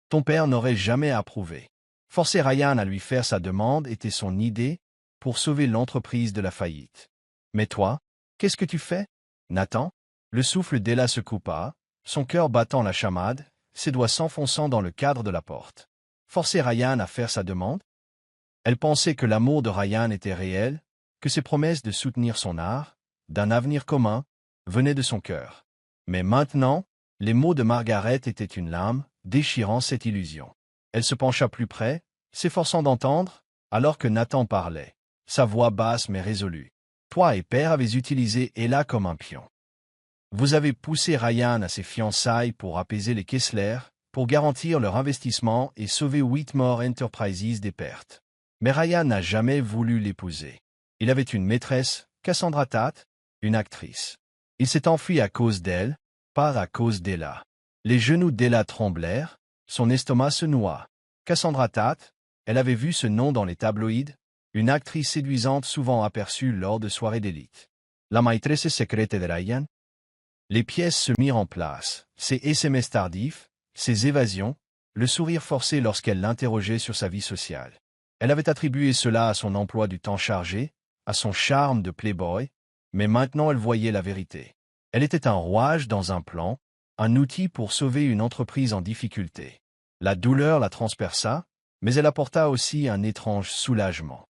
Ton père n'aurait jamais approuvé. Forcer Ryan à lui faire sa demande était son idée pour sauver l'entreprise de la faillite. Mais toi, qu'est-ce que tu fais, Nathan? » Le souffle d'Ella se coupa, son cœur battant la chamade, ses doigts s'enfonçant dans le cadre de la porte. Forcer Ryan à faire sa demande? Elle pensait que l'amour de Ryan était réel, que ses promesses de soutenir son art, d'un avenir commun, venaient de son cœur. Mais maintenant, les mots de Margaret étaient une lame, déchirant cette illusion. Elle se pencha plus près, s'efforçant d'entendre, alors que Nathan parlait, sa voix basse mais résolue. « Toi et père avez utilisé Ella comme un pion. Vous avez poussé Ryan à ses fiançailles pour apaiser les Kessler, pour garantir leur investissement et sauver Whitmore Enterprises des pertes. Mais Ryan n'a jamais voulu l'épouser. Il avait une maîtresse, Cassandra Tate, une actrice. Il s'est enfui à cause d'elle, pas à cause d'Ella. » Les genoux d'Ella tremblèrent, son estomac se noua. Cassandra Tate, elle avait vu ce nom dans les tabloïds, une actrice séduisante souvent aperçue lors de soirées d'élite. La maîtresse secrète de Ryan? Les pièces se mirent en place, ses SMS tardifs, ses évasions, le sourire forcé lorsqu'elle l'interrogeait sur sa vie sociale. Elle avait attribué cela à son emploi du temps chargé, à son charme de playboy, mais maintenant elle voyait la vérité. Elle était un rouage dans un plan, un outil pour sauver une entreprise en difficulté. La douleur la transperça, mais elle apporta aussi un étrange soulagement.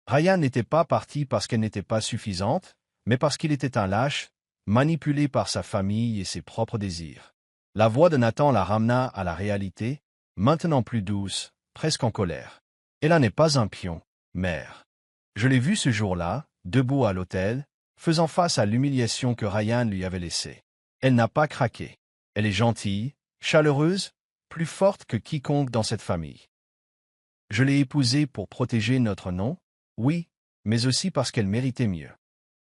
Ryan n'était pas parti parce qu'elle n'était pas suffisante, mais parce qu'il était un lâche, manipulé par sa famille et ses propres désirs. La voix de Nathan la ramena à la réalité, maintenant plus douce, presque en colère. « Ella n'est pas un pion, mère. Je l'ai vue ce jour-là, debout à l'hôtel, faisant face à l'humiliation que Ryan lui avait laissée. Elle n'a pas craqué. Elle est gentille, chaleureuse, plus forte que quiconque dans cette famille. Je l'ai épousée pour protéger notre nom, oui, mais aussi parce qu'elle méritait mieux. »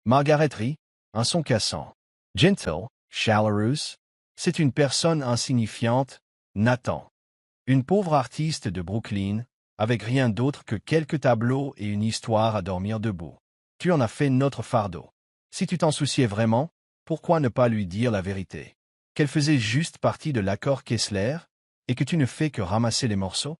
Margaret rit, un son cassant. « Gentle, chaleureuse, c'est une personne insignifiante, Nathan. Une pauvre artiste de Brooklyn, avec rien d'autre que quelques tableaux et une histoire à dormir debout. Tu en as fait notre fardeau. Si tu t'en souciais vraiment, pourquoi ne pas lui dire la vérité? Qu'elle faisait juste partie de l'accord Kessler, et que tu ne fais que ramasser les morceaux?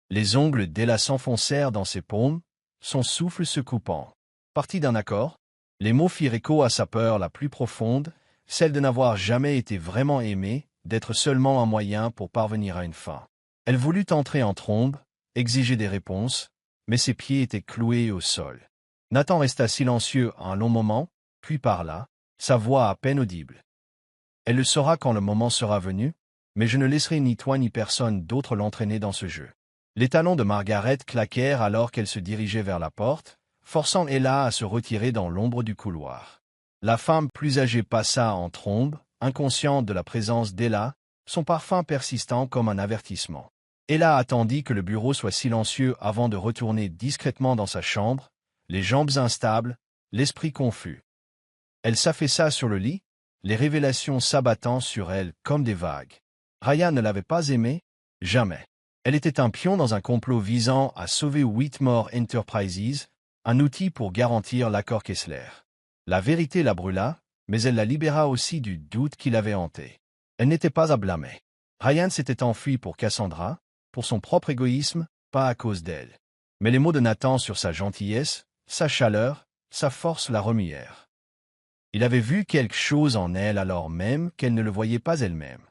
Les ongles d'Ella s'enfoncèrent dans ses paumes, son souffle se coupant. Parti d'un accord, les mots firent écho à sa peur la plus profonde, celle de n'avoir jamais été vraiment aimée, d'être seulement un moyen pour parvenir à une fin. Elle voulut entrer en trombe, exiger des réponses, mais ses pieds étaient cloués au sol. Nathan resta silencieux un long moment, puis parla, sa voix à peine audible. Elle le saura quand le moment sera venu, mais je ne laisserai ni toi ni personne d'autre l'entraîner dans ce jeu. Les talons de Margaret claquèrent alors qu'elle se dirigeait vers la porte, forçant Ella à se retirer dans l'ombre du couloir. La femme plus âgée passa en trombe, inconsciente de la présence d'Ella, son parfum persistant comme un avertissement. Ella attendit que le bureau soit silencieux avant de retourner discrètement dans sa chambre, les jambes instables, l'esprit confus. Elle s'affaissa sur le lit, les révélations s'abattant sur elle comme des vagues. Ryan ne l'avait pas aimée, jamais. Elle était un pion dans un complot visant à sauver Whitmore Enterprises, un outil pour garantir l'accord Kessler. La vérité la brûla, mais elle la libéra aussi du doute qui l'avait hantée. Elle n'était pas à blâmer. Ryan s'était enfui pour Cassandra, pour son propre égoïsme, pas à cause d'elle. Mais les mots de Nathan sur sa gentillesse, sa chaleur, sa force la remuèrent. Il avait vu quelque chose en elle alors même qu'elle ne le voyait pas elle-même.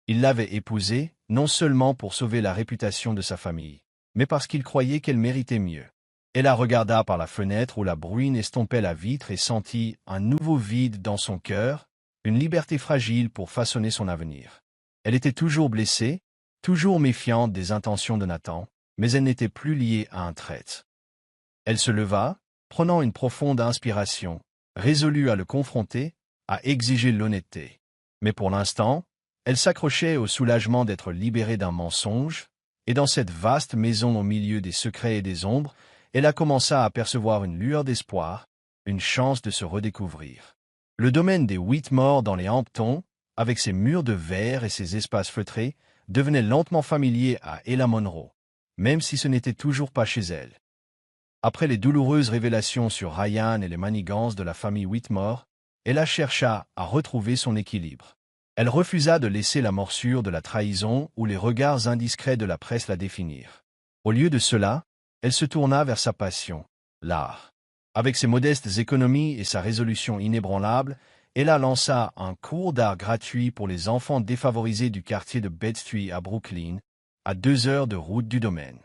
Il l'avait épousée, non seulement pour sauver la réputation de sa famille, mais parce qu'il croyait qu'elle méritait mieux. Elle la regarda par la fenêtre où la bruine estompait la vitre et sentit un nouveau vide dans son cœur, une liberté fragile pour façonner son avenir. Elle était toujours blessée, toujours méfiante des intentions de Nathan, mais elle n'était plus liée à un traître. Elle se leva, prenant une profonde inspiration, résolue à le confronter, à exiger l'honnêteté. Mais pour l'instant, elle s'accrochait au soulagement d'être libérée d'un mensonge, et dans cette vaste maison au milieu des secrets et des ombres, elle commença à percevoir une lueur d'espoir, une chance de se redécouvrir. Le domaine des Whitmore dans les Hamptons, avec ses murs de verre et ses espaces feutrés, devenait lentement familier à Ella Monroe, même si ce n'était toujours pas chez elle. Après les douloureuses révélations sur Ryan et les manigances de la famille Whitmore, Ella chercha à retrouver son équilibre. Elle refusa de laisser la morsure de la trahison ou les regards indiscrets de la presse la définir. Au lieu de cela, elle se tourna vers sa passion, l'art. Avec ses modestes économies et sa résolution inébranlable, Ella lança un cours d'art gratuit pour les enfants défavorisés du quartier de Bed-Stuy à Brooklyn, à 2 heures de route du domaine.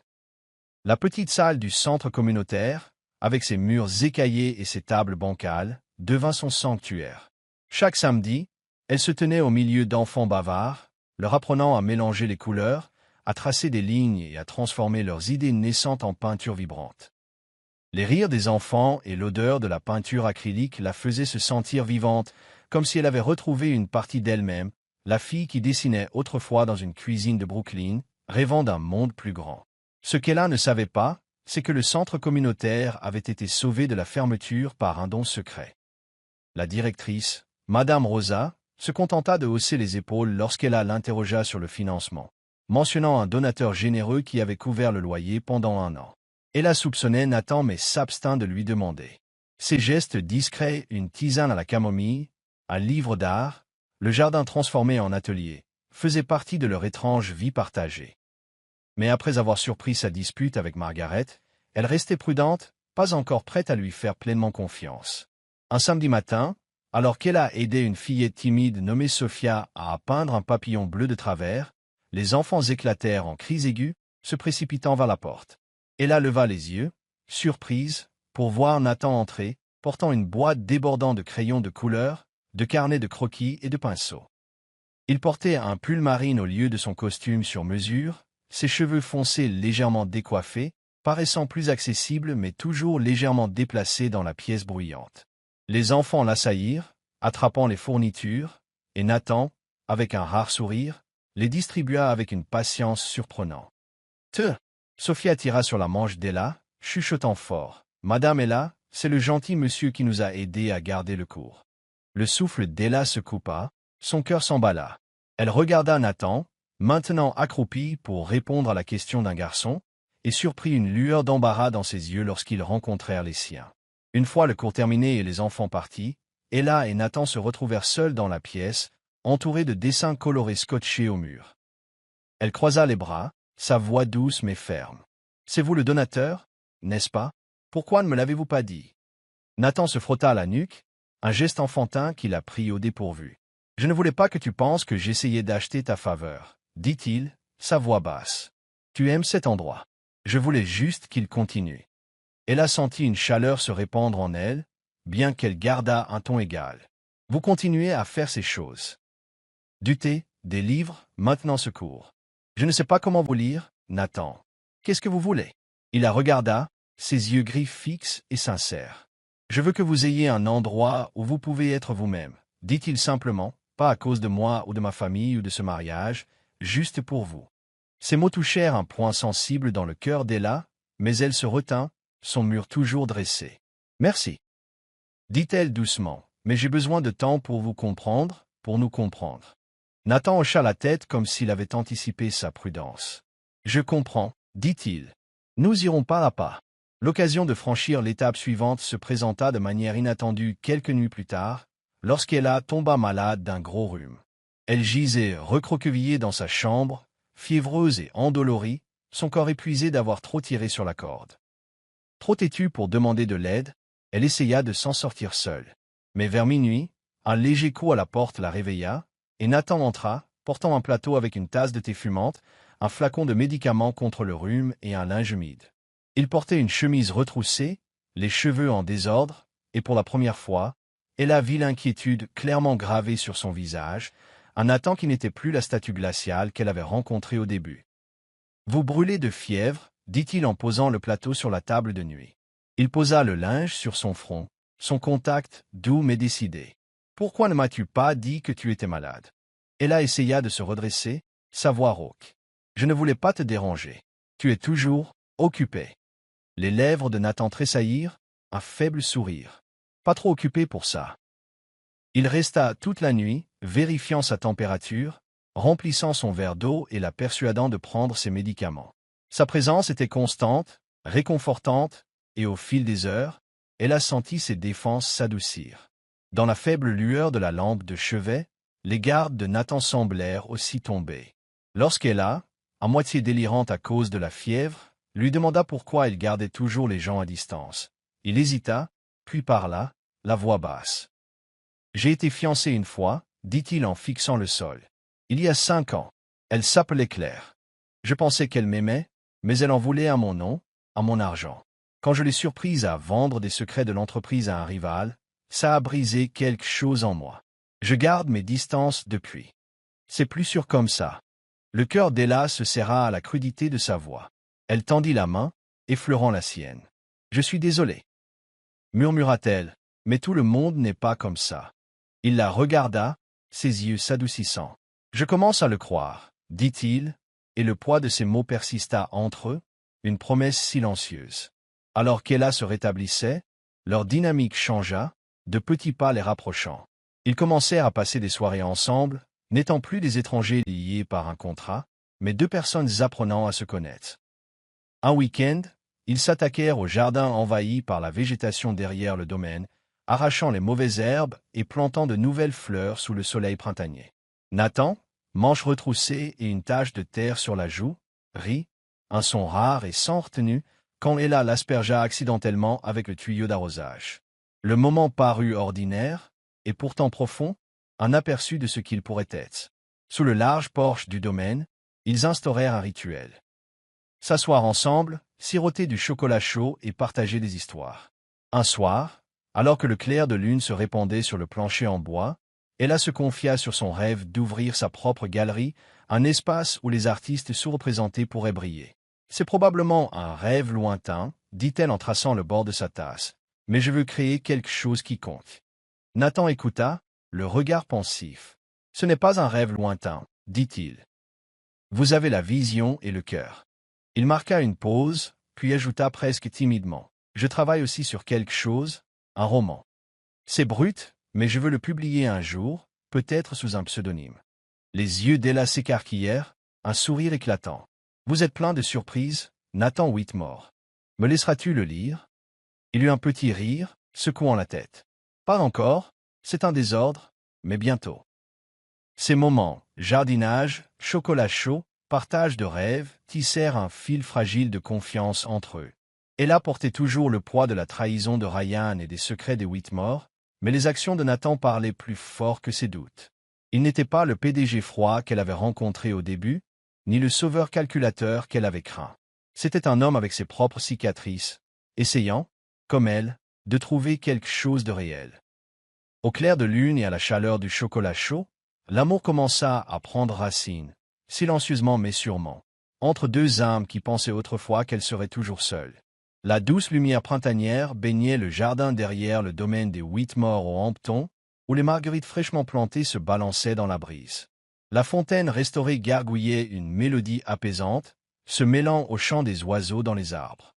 La petite salle du centre communautaire, avec ses murs écaillés et ses tables bancales, devint son sanctuaire. Chaque samedi, elle se tenait au milieu d'enfants bavards, leur apprenant à mélanger les couleurs, à tracer des lignes et à transformer leurs idées naissantes en peinture vibrante. Les rires des enfants et l'odeur de la peinture acrylique la faisaient se sentir vivante, comme si elle avait retrouvé une partie d'elle-même, la fille qui dessinait autrefois dans une cuisine de Brooklyn, rêvant d'un monde plus grand. Ce qu'Ella ne savait pas, c'est que le centre communautaire avait été sauvé de la fermeture par un don secret. La directrice, Madame Rosa, se contenta de hausser les épaules lorsqu'Ella l'interrogea sur le financement, mentionnant un donateur généreux qui avait couvert le loyer pendant 1 an. Ella soupçonnait Nathan mais s'abstint de lui demander. Ses gestes discrets, une tisane à la camomille, un livre d'art, le jardin transformé en atelier, faisaient partie de leur étrange vie partagée. Mais après avoir surpris sa dispute avec Margaret, elle restait prudente, pas encore prête à lui faire pleinement confiance. Un samedi matin, alors qu'Ella aidait une fillette timide nommée Sophia à peindre un papillon bleu de travers, les enfants éclatèrent en cris aigus, se précipitant vers la porte. Ella leva les yeux, surprise, pour voir Nathan entrer, portant une boîte débordant de crayons de couleur, de carnets de croquis et de pinceaux. Il portait un pull marine au lieu de son costume sur mesure, ses cheveux foncés légèrement décoiffés, paraissant plus accessibles mais toujours légèrement déplacés dans la pièce bruyante. Les enfants l'assaillirent, attrapant les fournitures, et Nathan, avec un rare sourire, les distribua avec une patience surprenante. Sophia tira sur la manche d'Ella, chuchotant fort. « Madame Ella, c'est le gentil monsieur qui nous a aidés à garder le cours. » Le souffle d'Ella se coupa, son cœur s'emballa. Elle regarda Nathan, maintenant accroupi pour répondre à la question d'un garçon, et surprit une lueur d'embarras dans ses yeux lorsqu'ils rencontrèrent les siens. Une fois le cours terminé et les enfants partis, Ella et Nathan se retrouvèrent seuls dans la pièce, entourés de dessins colorés scotchés au mur. Elle croisa les bras, sa voix douce mais ferme. C'est vous le donateur, n'est-ce pas? Pourquoi ne me l'avez-vous pas dit? Nathan se frotta la nuque, un geste enfantin qui l'a pris au dépourvu. Je ne voulais pas que tu penses que j'essayais d'acheter ta faveur, dit-il, sa voix basse. Tu aimes cet endroit. Je voulais juste qu'il continue. Elle a senti une chaleur se répandre en elle, bien qu'elle gardât un ton égal. Vous continuez à faire ces choses. Du thé, des livres, maintenant ce cours. Je ne sais pas comment vous lire, Nathan. Qu'est-ce que vous voulez? Il la regarda, ses yeux gris fixes et sincères. Je veux que vous ayez un endroit où vous pouvez être vous-même, dit-il simplement, pas à cause de moi ou de ma famille ou de ce mariage, juste pour vous. Ces mots touchèrent un point sensible dans le cœur d'Ella, mais elle se retint, son mur toujours dressé. Merci, dit-elle doucement, mais j'ai besoin de temps pour vous comprendre, pour nous comprendre. Nathan hocha la tête comme s'il avait anticipé sa prudence. Je comprends, dit-il. Nous irons pas à pas. L'occasion de franchir l'étape suivante se présenta de manière inattendue quelques nuits plus tard, lorsqu'Ella tomba malade d'un gros rhume. Elle gisait recroquevillée dans sa chambre, fiévreuse et endolorie, son corps épuisé d'avoir trop tiré sur la corde. Trop têtue pour demander de l'aide, elle essaya de s'en sortir seule. Mais vers minuit, un léger coup à la porte la réveilla, et Nathan entra, portant un plateau avec une tasse de thé fumante, un flacon de médicaments contre le rhume et un linge humide. Il portait une chemise retroussée, les cheveux en désordre, et pour la première fois, Ella vit l'inquiétude clairement gravée sur son visage, un Nathan qui n'était plus la statue glaciale qu'elle avait rencontrée au début. « Vous brûlez de fièvre » dit-il en posant le plateau sur la table de nuit. Il posa le linge sur son front, son contact doux mais décidé. « Pourquoi ne m'as-tu pas dit que tu étais malade ?» Ella essaya de se redresser, sa voix rauque. « Je ne voulais pas te déranger. Tu es toujours occupé. » Les lèvres de Nathan tressaillirent, un faible sourire. Pas trop occupé pour ça. Il resta toute la nuit, vérifiant sa température, remplissant son verre d'eau et la persuadant de prendre ses médicaments. Sa présence était constante, réconfortante, et au fil des heures, elle a senti ses défenses s'adoucir. Dans la faible lueur de la lampe de chevet, les gardes de Nathan semblèrent aussi tomber. Lorsqu'elle a, à moitié délirante à cause de la fièvre, lui demanda pourquoi il gardait toujours les gens à distance. Il hésita, puis parla, la voix basse. « J'ai été fiancé une fois, dit-il en fixant le sol. Il y a 5 ans. Elle s'appelait Claire. Je pensais qu'elle m'aimait, mais elle en voulait à mon nom, à mon argent. Quand je l'ai surprise à vendre des secrets de l'entreprise à un rival, ça a brisé quelque chose en moi. Je garde mes distances depuis. C'est plus sûr comme ça. » Le cœur d'Ella se serra à la crudité de sa voix. Elle tendit la main, effleurant la sienne. « Je suis désolé, » murmura-t-elle, « mais tout le monde n'est pas comme ça. » Il la regarda, ses yeux s'adoucissant. « Je commence à le croire, » dit-il, et le poids de ses mots persista entre eux, une promesse silencieuse. Alors qu'Ella se rétablissait, leur dynamique changea, de petits pas les rapprochant. Ils commencèrent à passer des soirées ensemble, n'étant plus des étrangers liés par un contrat, mais 2 personnes apprenant à se connaître. Un week-end, ils s'attaquèrent au jardin envahi par la végétation derrière le domaine, arrachant les mauvaises herbes et plantant de nouvelles fleurs sous le soleil printanier. Nathan, manches retroussées et une tache de terre sur la joue, rit, un son rare et sans retenue, quand Ella l'aspergea accidentellement avec le tuyau d'arrosage. Le moment parut ordinaire, et pourtant profond, un aperçu de ce qu'il pourrait être. Sous le large porche du domaine, ils instaurèrent un rituel. S'asseoir ensemble, siroter du chocolat chaud et partager des histoires. Un soir, alors que le clair de lune se répandait sur le plancher en bois, Ella se confia sur son rêve d'ouvrir sa propre galerie, un espace où les artistes sous-représentés pourraient briller. C'est probablement un rêve lointain, dit-elle en traçant le bord de sa tasse, mais je veux créer quelque chose qui compte. Nathan écouta, le regard pensif. Ce n'est pas un rêve lointain, dit-il. Vous avez la vision et le cœur. Il marqua une pause, puis ajouta presque timidement. Je travaille aussi sur quelque chose, un roman. C'est brut, mais je veux le publier un jour, peut-être sous un pseudonyme. Les yeux d'Ella s'écarquillèrent, un sourire éclatant. Vous êtes plein de surprises, Nathan Whitmore. Me laisseras-tu le lire? Il eut un petit rire, secouant la tête. Pas encore, c'est un désordre, mais bientôt. Ces moments, jardinage, chocolat chaud, partage de rêves, tissèrent un fil fragile de confiance entre eux. Ella portait toujours le poids de la trahison de Ryan et des secrets des Whitmore, mais les actions de Nathan parlaient plus fort que ses doutes. Il n'était pas le PDG froid qu'elle avait rencontré au début, ni le sauveur calculateur qu'elle avait craint. C'était un homme avec ses propres cicatrices, essayant, comme elle, de trouver quelque chose de réel. Au clair de lune et à la chaleur du chocolat chaud, l'amour commença à prendre racine, silencieusement mais sûrement, entre deux âmes qui pensaient autrefois qu'elles seraient toujours seules. La douce lumière printanière baignait le jardin derrière le domaine des Whitmore au Hampton, où les marguerites fraîchement plantées se balançaient dans la brise. La fontaine restaurée gargouillait une mélodie apaisante, se mêlant au chant des oiseaux dans les arbres.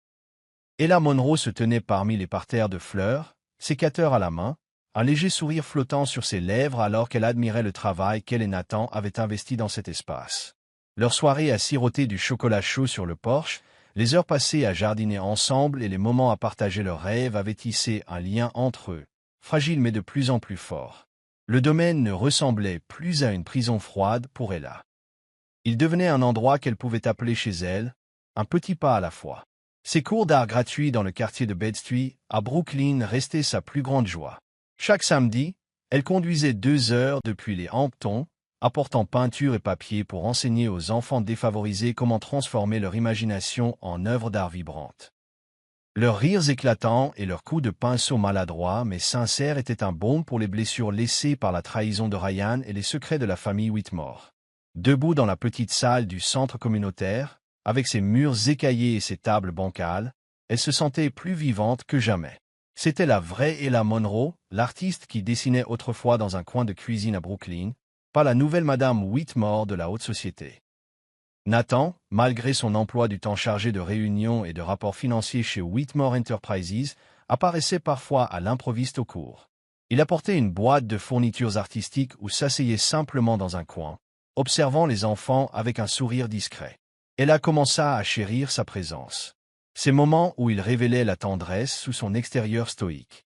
Ella Monroe se tenait parmi les parterres de fleurs, sécateur à la main, un léger sourire flottant sur ses lèvres alors qu'elle admirait le travail qu'elle et Nathan avaient investi dans cet espace. Leur soirée à siroter du chocolat chaud sur le porche, les heures passées à jardiner ensemble et les moments à partager leurs rêves avaient tissé un lien entre eux, fragile mais de plus en plus fort. Le domaine ne ressemblait plus à une prison froide pour Ella. Il devenait un endroit qu'elle pouvait appeler chez elle, un petit pas à la fois. Ses cours d'art gratuits dans le quartier de Bed-Stuy, à Brooklyn, restaient sa plus grande joie. Chaque samedi, elle conduisait 2 heures depuis les Hamptons, apportant peinture et papier pour enseigner aux enfants défavorisés comment transformer leur imagination en œuvres d'art vibrantes. Leurs rires éclatants et leurs coups de pinceau maladroits mais sincères étaient un baume pour les blessures laissées par la trahison de Ryan et les secrets de la famille Whitmore. Debout dans la petite salle du centre communautaire, avec ses murs écaillés et ses tables bancales, elle se sentait plus vivante que jamais. C'était la vraie Ella Monroe, l'artiste qui dessinait autrefois dans un coin de cuisine à Brooklyn, pas la nouvelle Madame Whitmore de la haute société. Nathan, malgré son emploi du temps chargé de réunions et de rapports financiers chez Whitmore Enterprises, apparaissait parfois à l'improviste au cours. Il apportait une boîte de fournitures artistiques ou s'asseyait simplement dans un coin, observant les enfants avec un sourire discret. Ella commença à chérir sa présence. Ces moments où il révélait la tendresse sous son extérieur stoïque.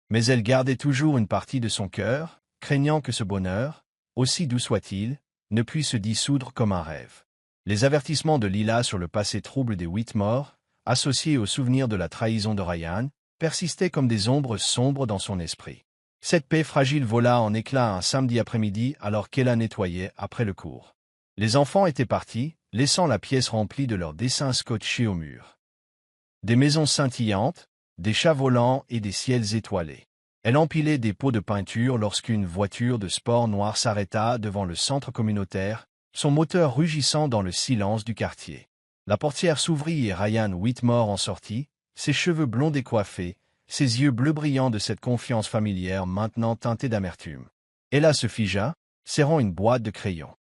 Mais elle gardait toujours une partie de son cœur, craignant que ce bonheur, aussi doux soit-il, ne puisse se dissoudre comme un rêve. Les avertissements de Lila sur le passé trouble des Whitmore, associés au souvenir de la trahison de Ryan, persistaient comme des ombres sombres dans son esprit. Cette paix fragile vola en éclats un samedi après-midi alors qu'Ella nettoyait après le cours. Les enfants étaient partis, laissant la pièce remplie de leurs dessins scotchés au mur. Des maisons scintillantes, des chats volants et des ciels étoilés. Elle empilait des pots de peinture lorsqu'une voiture de sport noire s'arrêta devant le centre communautaire, son moteur rugissant dans le silence du quartier. La portière s'ouvrit et Ryan Whitmore en sortit, ses cheveux blonds décoiffés, ses yeux bleus brillants de cette confiance familière maintenant teintés d'amertume. Ella se figea, serrant une boîte de crayons.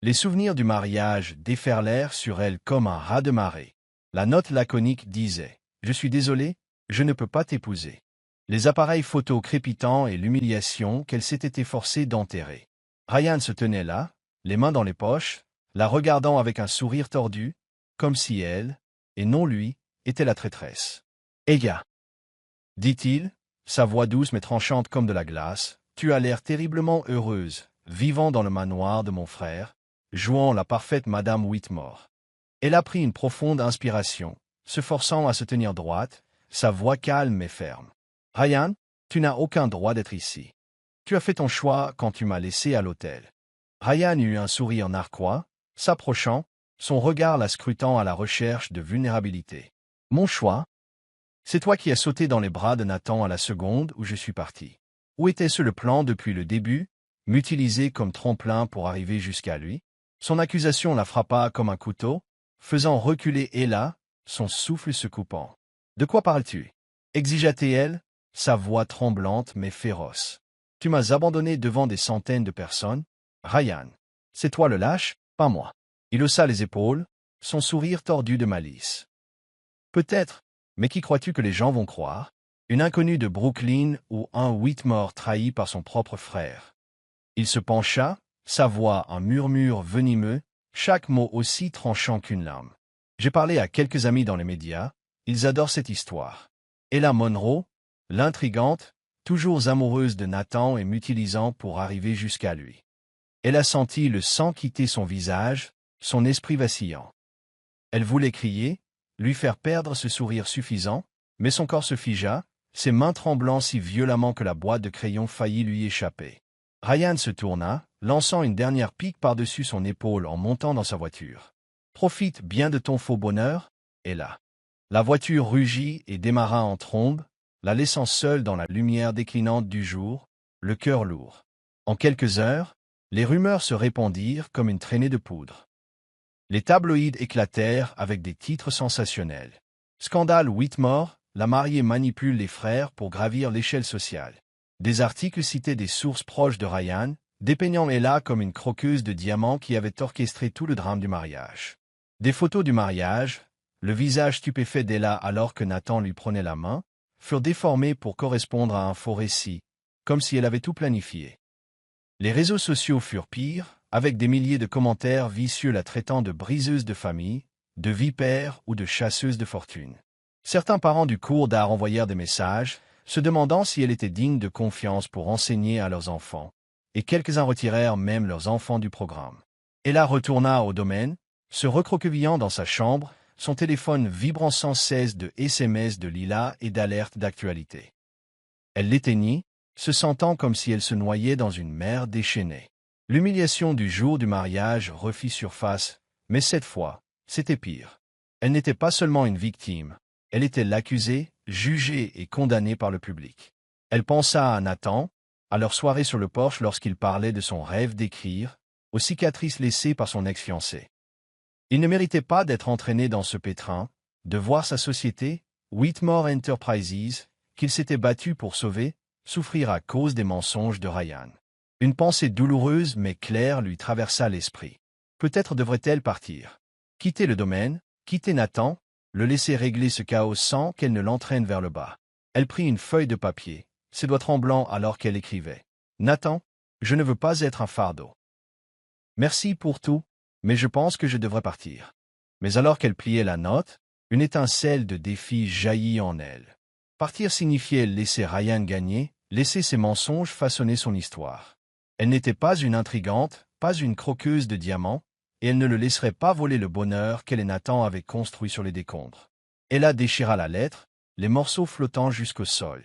Les souvenirs du mariage déferlèrent sur elle comme un raz de marée. La note laconique disait « Je suis désolé, je ne peux pas t'épouser ». Les appareils photos crépitants et l'humiliation qu'elle s'était efforcée d'enterrer. Ryan se tenait là, les mains dans les poches, la regardant avec un sourire tordu, comme si elle, et non lui, était la traîtresse. « Ella, dit-il, sa voix douce mais tranchante comme de la glace, tu as l'air terriblement heureuse, vivant dans le manoir de mon frère, jouant la parfaite Madame Whitmore. » Elle a pris une profonde inspiration, se forçant à se tenir droite, sa voix calme mais ferme. « Ryan, tu n'as aucun droit d'être ici. Tu as fait ton choix quand tu m'as laissé à l'hôtel. » Ryan eut un sourire narquois, s'approchant, son regard la scrutant à la recherche de vulnérabilité. « Mon choix? C'est toi qui as sauté dans les bras de Nathan à la seconde où je suis parti. Où était-ce le plan depuis le début, m'utiliser comme tremplin pour arriver jusqu'à lui? » Son accusation la frappa comme un couteau, faisant reculer Ella, son souffle se coupant. « De quoi parles-tu » exigea-t-elle, sa voix tremblante mais féroce. « Tu m'as abandonné devant des centaines de personnes? Ryan, c'est toi le lâche, pas moi. » Il haussa les épaules, son sourire tordu de malice. « Peut-être, mais qui crois-tu que les gens vont croire? Une inconnue de Brooklyn ou un Whitmore trahi par son propre frère. » Il se pencha, sa voix un murmure venimeux, chaque mot aussi tranchant qu'une lame. « J'ai parlé à quelques amis dans les médias, ils adorent cette histoire. Ella Monroe, l'intrigante, toujours amoureuse de Nathan et m'utilisant pour arriver jusqu'à lui. » Elle a senti le sang quitter son visage, son esprit vacillant. Elle voulait crier, lui faire perdre ce sourire suffisant, mais son corps se figea, ses mains tremblant si violemment que la boîte de crayons faillit lui échapper. Ryan se tourna, lançant une dernière pique par-dessus son épaule en montant dans sa voiture. « Profite bien de ton faux bonheur, » et là. La voiture rugit et démarra en trombe, la laissant seule dans la lumière déclinante du jour, le cœur lourd. En quelques heures, les rumeurs se répandirent comme une traînée de poudre. Les tabloïds éclatèrent avec des titres sensationnels. Scandale Whitmore, la mariée manipule les frères pour gravir l'échelle sociale. Des articles citaient des sources proches de Ryan, dépeignant Ella comme une croqueuse de diamants qui avait orchestré tout le drame du mariage. Des photos du mariage, le visage stupéfait d'Ella alors que Nathan lui prenait la main, furent déformés pour correspondre à un faux récit, comme si elle avait tout planifié. Les réseaux sociaux furent pires, avec des milliers de commentaires vicieux la traitant de briseuse de famille, de vipère ou de chasseuse de fortune. Certains parents du cours d'art envoyèrent des messages, se demandant si elle était digne de confiance pour enseigner à leurs enfants, et quelques-uns retirèrent même leurs enfants du programme. Ella retourna au domaine, se recroquevillant dans sa chambre, son téléphone vibrant sans cesse de SMS de Lila et d'alertes d'actualité. Elle l'éteignit, se sentant comme si elle se noyait dans une mer déchaînée. L'humiliation du jour du mariage refit surface, mais cette fois, c'était pire. Elle n'était pas seulement une victime, elle était l'accusée, jugée et condamnée par le public. Elle pensa à Nathan, à leur soirée sur le porche lorsqu'il parlait de son rêve d'écrire, aux cicatrices laissées par son ex-fiancé. Il ne méritait pas d'être entraîné dans ce pétrin, de voir sa société, Whitmore Enterprises, qu'il s'était battu pour sauver, souffrir à cause des mensonges de Ryan. Une pensée douloureuse mais claire lui traversa l'esprit. Peut-être devrait-elle partir. Quitter le domaine, quitter Nathan, le laisser régler ce chaos sans qu'elle ne l'entraîne vers le bas. Elle prit une feuille de papier, ses doigts tremblants alors qu'elle écrivait. « Nathan, je ne veux pas être un fardeau. Merci pour tout, mais je pense que je devrais partir. » Mais alors qu'elle pliait la note, une étincelle de défi jaillit en elle. Partir signifiait laisser Ryan gagner, laisser ses mensonges façonner son histoire. Elle n'était pas une intrigante, pas une croqueuse de diamants, et elle ne le laisserait pas voler le bonheur qu'elle et Nathan avaient construit sur les décombres. Ella déchira la lettre, les morceaux flottant jusqu'au sol.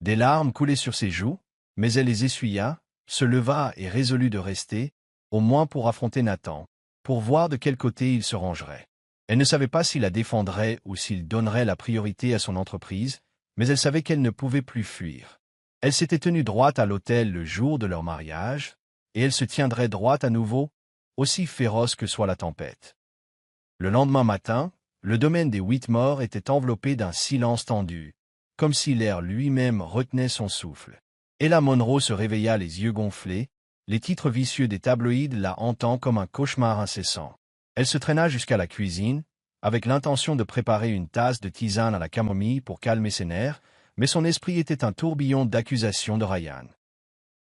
Des larmes coulaient sur ses joues, mais elle les essuya, se leva et résolut de rester, au moins pour affronter Nathan, pour voir de quel côté il se rangerait. Elle ne savait pas s'il la défendrait ou s'il donnerait la priorité à son entreprise, mais elle savait qu'elle ne pouvait plus fuir. Elle s'était tenue droite à l'autel le jour de leur mariage, et elle se tiendrait droite à nouveau, aussi féroce que soit la tempête. Le lendemain matin, le domaine des Whitmore était enveloppé d'un silence tendu, comme si l'air lui-même retenait son souffle. Ella Monroe se réveilla les yeux gonflés, les titres vicieux des tabloïds la hantant comme un cauchemar incessant. Elle se traîna jusqu'à la cuisine, avec l'intention de préparer une tasse de tisane à la camomille pour calmer ses nerfs, mais son esprit était un tourbillon d'accusations de Ryan.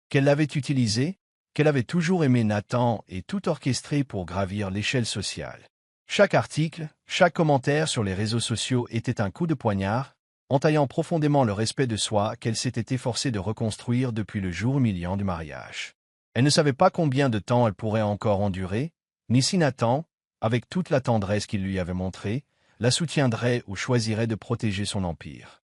Qu'elle l'avait utilisé, qu'elle avait toujours aimé Nathan et tout orchestré pour gravir l'échelle sociale. Chaque article, chaque commentaire sur les réseaux sociaux était un coup de poignard, entaillant profondément le respect de soi qu'elle s'était efforcée de reconstruire depuis le jour humiliant du mariage. Elle ne savait pas combien de temps elle pourrait encore endurer, ni si Nathan, avec toute la tendresse qu'il lui avait montrée, la soutiendrait ou choisirait de protéger son empire.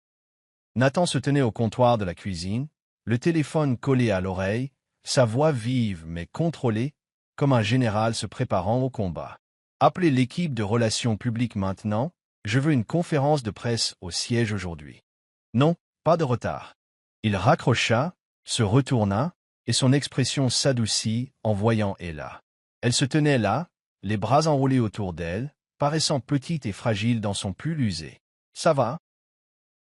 Nathan se tenait au comptoir de la cuisine, le téléphone collé à l'oreille, sa voix vive mais contrôlée, comme un général se préparant au combat. « Appelez l'équipe de relations publiques maintenant, je veux une conférence de presse au siège aujourd'hui. » Non, pas de retard. Il raccrocha, se retourna, et son expression s'adoucit en voyant Ella. Elle se tenait là, les bras enroulés autour d'elle, paraissant petite et fragile dans son pull usé. « Ça va ?»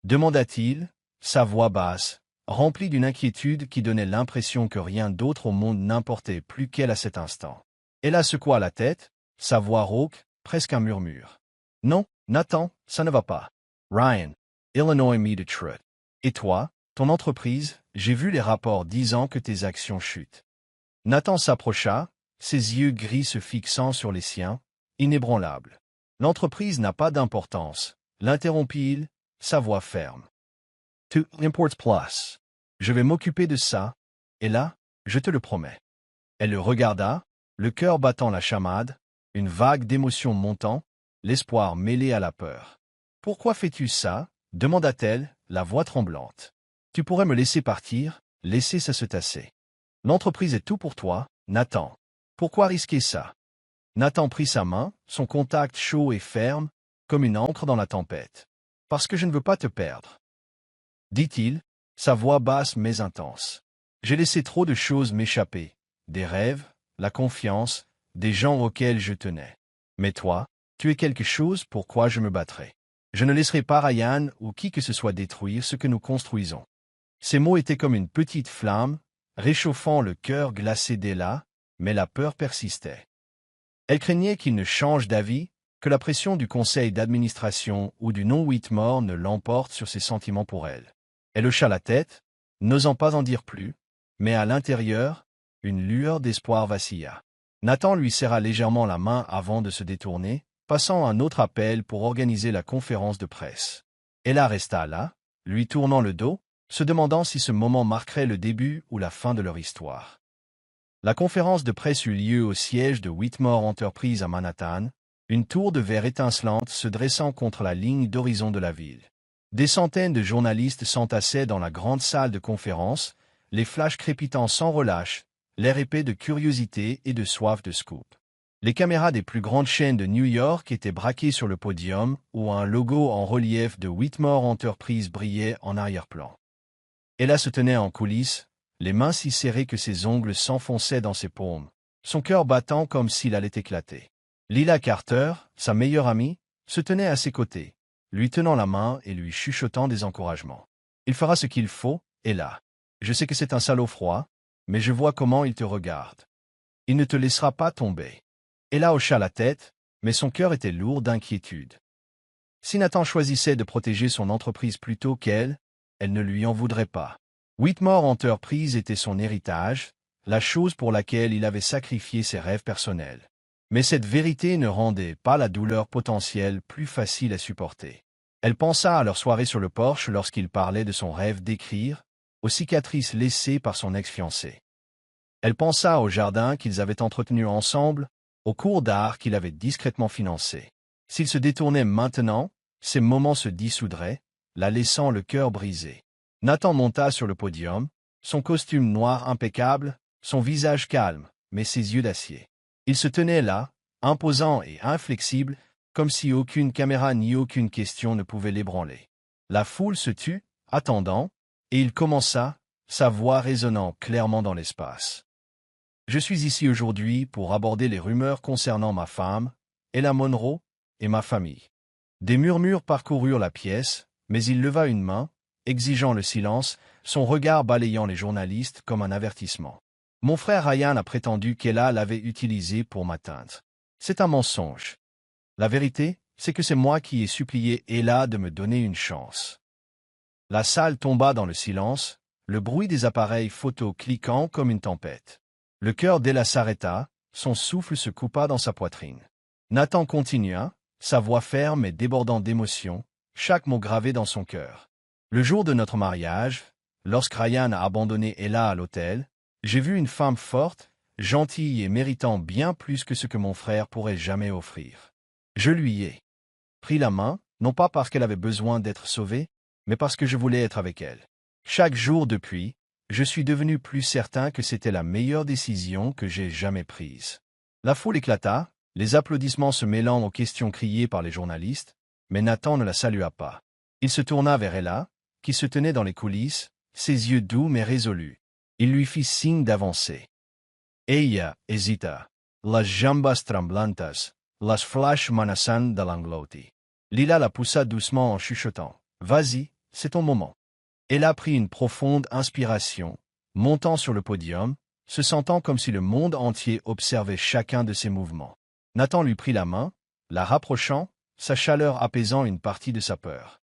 demanda-t-il, sa voix basse, remplie d'une inquiétude qui donnait l'impression que rien d'autre au monde n'importait plus qu'elle à cet instant. Ella secoua la tête, sa voix rauque, presque un murmure. « Non, Nathan, ça ne va pas. Ryan, Illinois me Detroit. Et toi, ton entreprise, j'ai vu les rapports disant que tes actions chutent. » Nathan s'approcha, ses yeux gris se fixant sur les siens, inébranlables. « L'entreprise n'a pas d'importance, » l'interrompit-il, sa voix ferme. « Tu importes plus. Je vais m'occuper de ça, et là, je te le promets. » Elle le regarda, le cœur battant la chamade, une vague d'émotions montant, l'espoir mêlé à la peur. « Pourquoi fais-tu ça ?» demanda-t-elle, la voix tremblante. « Tu pourrais me laisser partir, laisser ça se tasser. L'entreprise est tout pour toi, Nathan. Pourquoi risquer ça ?» Nathan prit sa main, son contact chaud et ferme, comme une ancre dans la tempête. « Parce que je ne veux pas te perdre. » dit-il, sa voix basse mais intense. « J'ai laissé trop de choses m'échapper, des rêves, la confiance, des gens auxquels je tenais. Mais toi, tu es quelque chose pour quoi je me battrai. Je ne laisserai pas Ryan ou qui que ce soit détruire ce que nous construisons. » Ces mots étaient comme une petite flamme, réchauffant le cœur glacé d'Ella, mais la peur persistait. Elle craignait qu'il ne change d'avis, que la pression du conseil d'administration ou du nom Whitmore ne l'emporte sur ses sentiments pour elle. Elle hocha la tête, n'osant pas en dire plus, mais à l'intérieur, une lueur d'espoir vacilla. Nathan lui serra légèrement la main avant de se détourner, passant un autre appel pour organiser la conférence de presse. Ella resta là, lui tournant le dos, se demandant si ce moment marquerait le début ou la fin de leur histoire. La conférence de presse eut lieu au siège de Whitmore Enterprises à Manhattan, une tour de verre étincelante se dressant contre la ligne d'horizon de la ville. Des centaines de journalistes s'entassaient dans la grande salle de conférence, les flashs crépitant sans relâche, l'air épais de curiosité et de soif de scoop. Les caméras des plus grandes chaînes de New York étaient braquées sur le podium où un logo en relief de Whitmore Enterprises brillait en arrière-plan. Ella se tenait en coulisses, les mains si serrées que ses ongles s'enfonçaient dans ses paumes, son cœur battant comme s'il allait éclater. Lila Carter, sa meilleure amie, se tenait à ses côtés, lui tenant la main et lui chuchotant des encouragements. « Il fera ce qu'il faut, Ella. Je sais que c'est un salaud froid, mais je vois comment il te regarde. Il ne te laissera pas tomber. » Ella hocha la tête, mais son cœur était lourd d'inquiétude. Si Nathan choisissait de protéger son entreprise plutôt qu'elle, elle ne lui en voudrait pas. Whitmore Enterprises était son héritage, la chose pour laquelle il avait sacrifié ses rêves personnels. Mais cette vérité ne rendait pas la douleur potentielle plus facile à supporter. Elle pensa à leur soirée sur le porche lorsqu'il parlait de son rêve d'écrire, aux cicatrices laissées par son ex-fiancé. Elle pensa au jardin qu'ils avaient entretenu ensemble, au cours d'art qu'il avait discrètement financé. S'il se détournait maintenant, ces moments se dissoudraient, la laissant le cœur brisé. Nathan monta sur le podium, son costume noir impeccable, son visage calme, mais ses yeux d'acier. Il se tenait là, imposant et inflexible, comme si aucune caméra ni aucune question ne pouvait l'ébranler. La foule se tut, attendant, et il commença, sa voix résonnant clairement dans l'espace. « Je suis ici aujourd'hui pour aborder les rumeurs concernant ma femme, Ella Monroe, et ma famille. » Des murmures parcoururent la pièce, mais il leva une main, exigeant le silence, son regard balayant les journalistes comme un avertissement. « Mon frère Ryan a prétendu qu'Ella l'avait utilisé pour m'atteindre. C'est un mensonge. La vérité, c'est que c'est moi qui ai supplié Ella de me donner une chance. » La salle tomba dans le silence, le bruit des appareils photo cliquant comme une tempête. Le cœur d'Ella s'arrêta, son souffle se coupa dans sa poitrine. Nathan continua, sa voix ferme et débordant d'émotion, chaque mot gravé dans son cœur. « Le jour de notre mariage, lorsque Ryan a abandonné Ella à l'hôtel, j'ai vu une femme forte, gentille et méritant bien plus que ce que mon frère pourrait jamais offrir. Je lui ai pris la main, non pas parce qu'elle avait besoin d'être sauvée, mais parce que je voulais être avec elle. Chaque jour depuis, je suis devenu plus certain que c'était la meilleure décision que j'ai jamais prise. » La foule éclata, les applaudissements se mêlant aux questions criées par les journalistes, mais Nathan ne la salua pas. Il se tourna vers Ella, qui se tenait dans les coulisses, ses yeux doux mais résolus. Il lui fit signe d'avancer. Ella hésita, las jambas tremblantes, las flash menaçant de l'englouti. Lila la poussa doucement en chuchotant. « Vas-y, c'est ton moment. » Ella prit une profonde inspiration, montant sur le podium, se sentant comme si le monde entier observait chacun de ses mouvements. Nathan lui prit la main, la rapprochant, sa chaleur apaisant une partie de sa peur.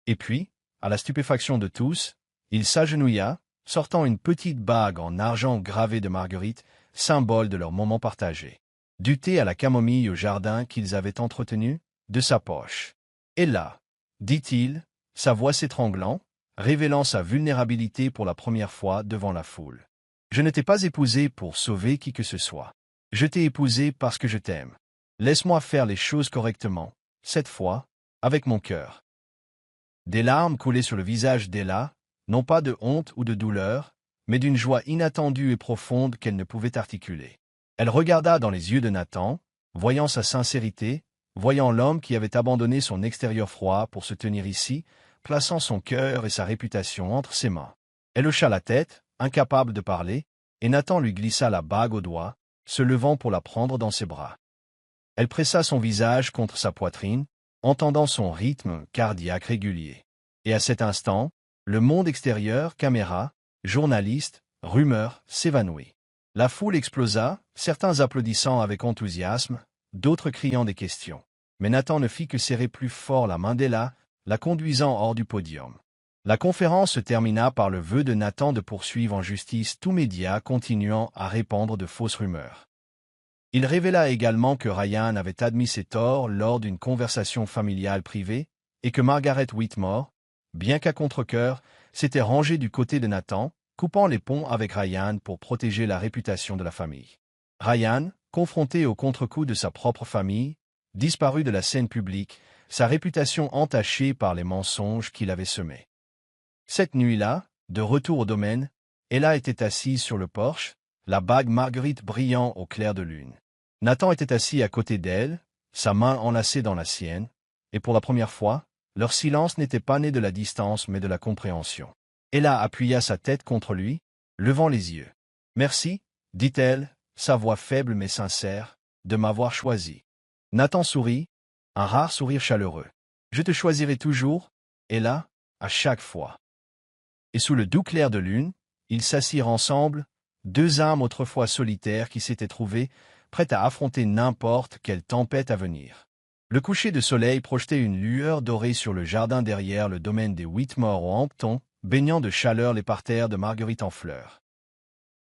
Et puis, à la stupéfaction de tous, il s'agenouilla, sortant une petite bague en argent gravée de marguerite, symbole de leur moment partagé. Du thé à la camomille au jardin qu'ils avaient entretenu, de sa poche. « Et là, » dit-il, sa voix s'étranglant, révélant sa vulnérabilité pour la première fois devant la foule. « Je ne t'ai pas épousé pour sauver qui que ce soit. Je t'ai épousé parce que je t'aime. Laisse-moi faire les choses correctement, cette fois, avec mon cœur. Des larmes coulaient sur le visage d'Ella, non pas de honte ou de douleur, mais d'une joie inattendue et profonde qu'elle ne pouvait articuler. Elle regarda dans les yeux de Nathan, voyant sa sincérité, voyant l'homme qui avait abandonné son extérieur froid pour se tenir ici, plaçant son cœur et sa réputation entre ses mains. Elle hocha la tête, incapable de parler, et Nathan lui glissa la bague au doigt, se levant pour la prendre dans ses bras. Elle pressa son visage contre sa poitrine, entendant son rythme cardiaque régulier. Et à cet instant, le monde extérieur, caméra, journalistes, rumeurs, s'évanouit. La foule explosa, certains applaudissant avec enthousiasme, d'autres criant des questions. Mais Nathan ne fit que serrer plus fort la main d'Ella, la conduisant hors du podium. La conférence se termina par le vœu de Nathan de poursuivre en justice tout média continuant à répandre de fausses rumeurs. Il révéla également que Ryan avait admis ses torts lors d'une conversation familiale privée et que Margaret Whitmore, bien qu'à contre-cœur, s'était rangée du côté de Nathan, coupant les ponts avec Ryan pour protéger la réputation de la famille. Ryan, confronté au contre-coup de sa propre famille, disparut de la scène publique, sa réputation entachée par les mensonges qu'il avait semés. Cette nuit-là, de retour au domaine, Ella était assise sur le porche, la bague Marguerite brillant au clair de lune. Nathan était assis à côté d'elle, sa main enlacée dans la sienne, et pour la première fois, leur silence n'était pas né de la distance mais de la compréhension. Ella appuya sa tête contre lui, levant les yeux. « Merci, dit-elle, sa voix faible mais sincère, de m'avoir choisi. » Nathan sourit, un rare sourire chaleureux. « Je te choisirai toujours, Ella, à chaque fois. » Et sous le doux clair de lune, ils s'assirent ensemble, deux âmes autrefois solitaires qui s'étaient trouvées, prêtes à affronter n'importe quelle tempête à venir. Le coucher de soleil projetait une lueur dorée sur le jardin derrière le domaine des Whitmore au Hampton, baignant de chaleur les parterres de Marguerite en fleurs.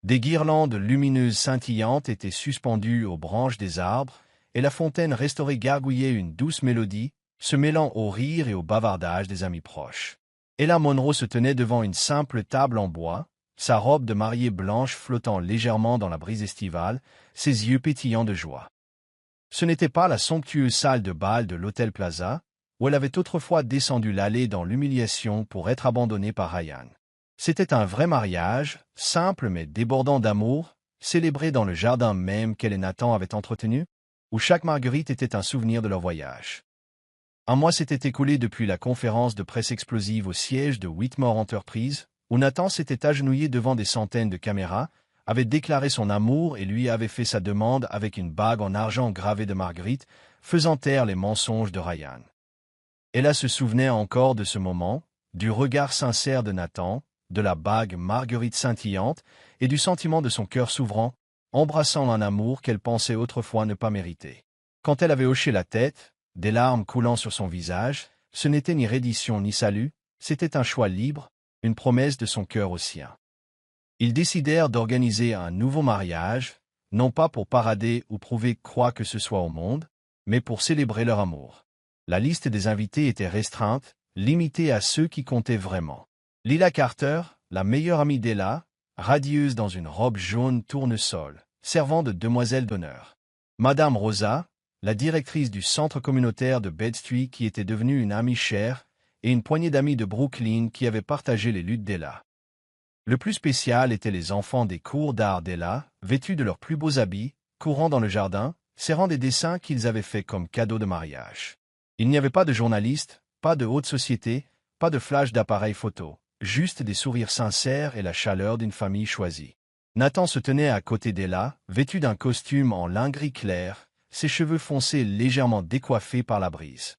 Des guirlandes lumineuses scintillantes étaient suspendues aux branches des arbres, et la fontaine restaurée gargouillait une douce mélodie, se mêlant au rire et au bavardage des amis proches. Ella Monroe se tenait devant une simple table en bois, sa robe de mariée blanche flottant légèrement dans la brise estivale, ses yeux pétillants de joie. Ce n'était pas la somptueuse salle de bal de l'Hôtel Plaza, où elle avait autrefois descendu l'allée dans l'humiliation pour être abandonnée par Ryan. C'était un vrai mariage, simple mais débordant d'amour, célébré dans le jardin même qu'elle et Nathan avaient entretenu, où chaque marguerite était un souvenir de leur voyage. Un mois s'était écoulé depuis la conférence de presse explosive au siège de Whitmore Enterprises, où Nathan s'était agenouillé devant des centaines de caméras, avait déclaré son amour et lui avait fait sa demande avec une bague en argent gravée de Marguerite, faisant taire les mensonges de Ryan. Ella se souvenait encore de ce moment, du regard sincère de Nathan, de la bague Marguerite scintillante et du sentiment de son cœur s'ouvrant, embrassant un amour qu'elle pensait autrefois ne pas mériter. Quand elle avait hoché la tête, des larmes coulant sur son visage, ce n'était ni reddition ni salut, c'était un choix libre, une promesse de son cœur au sien. Ils décidèrent d'organiser un nouveau mariage, non pas pour parader ou prouver quoi que ce soit au monde, mais pour célébrer leur amour. La liste des invités était restreinte, limitée à ceux qui comptaient vraiment. Lila Carter, la meilleure amie d'Ella, radieuse dans une robe jaune tournesol, servant de demoiselle d'honneur. Madame Rosa, la directrice du centre communautaire de Bed-Stuy qui était devenue une amie chère, et une poignée d'amis de Brooklyn qui avaient partagé les luttes d'Ella. Le plus spécial étaient les enfants des cours d'art d'Ella, vêtus de leurs plus beaux habits, courant dans le jardin, serrant des dessins qu'ils avaient faits comme cadeau de mariage. Il n'y avait pas de journalistes, pas de haute société, pas de flash d'appareils photo, juste des sourires sincères et la chaleur d'une famille choisie. Nathan se tenait à côté d'Ella, vêtu d'un costume en lin gris clair, ses cheveux foncés légèrement décoiffés par la brise.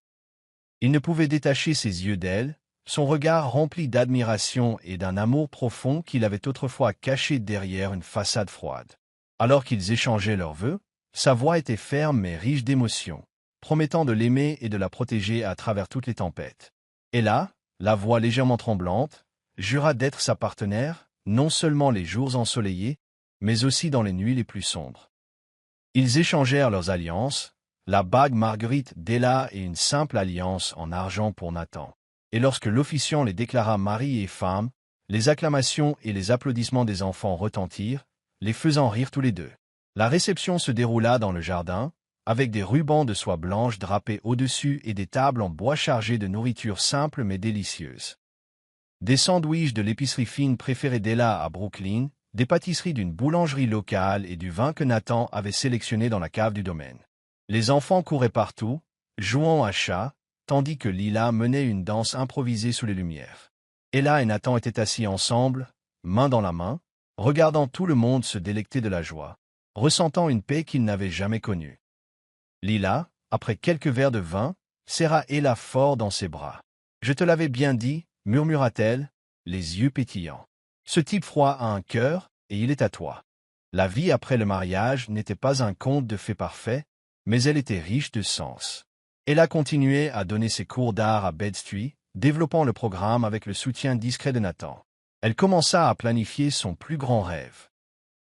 Il ne pouvait détacher ses yeux d'elle, son regard rempli d'admiration et d'un amour profond qu'il avait autrefois caché derrière une façade froide. Alors qu'ils échangeaient leurs vœux, sa voix était ferme mais riche d'émotion, promettant de l'aimer et de la protéger à travers toutes les tempêtes. Et là, la voix légèrement tremblante, jura d'être sa partenaire, non seulement les jours ensoleillés, mais aussi dans les nuits les plus sombres. Ils échangèrent leurs alliances, la bague Marguerite d'Ella et une simple alliance en argent pour Nathan. Et lorsque l'officiant les déclara mari et femme, les acclamations et les applaudissements des enfants retentirent, les faisant rire tous les deux. La réception se déroula dans le jardin, avec des rubans de soie blanche drapés au-dessus et des tables en bois chargées de nourriture simple mais délicieuse. Des sandwichs de l'épicerie fine préférée d'Ella à Brooklyn, des pâtisseries d'une boulangerie locale et du vin que Nathan avait sélectionné dans la cave du domaine. Les enfants couraient partout, jouant à chat, tandis que Lila menait une danse improvisée sous les lumières. Ella et Nathan étaient assis ensemble, main dans la main, regardant tout le monde se délecter de la joie, ressentant une paix qu'ils n'avaient jamais connue. Lila, après quelques verres de vin, serra Ella fort dans ses bras. « Je te l'avais bien dit, » murmura-t-elle, les yeux pétillants. « Ce type froid a un cœur, et il est à toi. » La vie après le mariage n'était pas un conte de fées parfait, mais elle était riche de sens. Ella continuait à donner ses cours d'art à Bed-Stuy, développant le programme avec le soutien discret de Nathan. Elle commença à planifier son plus grand rêve.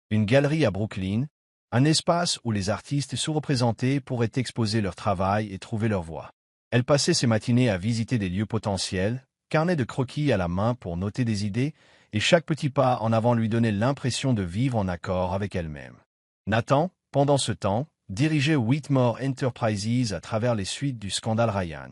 Une galerie à Brooklyn, un espace où les artistes sous-représentés pourraient exposer leur travail et trouver leur voie. Elle passait ses matinées à visiter des lieux potentiels, carnet de croquis à la main pour noter des idées, et chaque petit pas en avant lui donnait l'impression de vivre en accord avec elle-même. Nathan, pendant ce temps, dirigeait Whitmore Enterprises à travers les suites du scandale Ryan.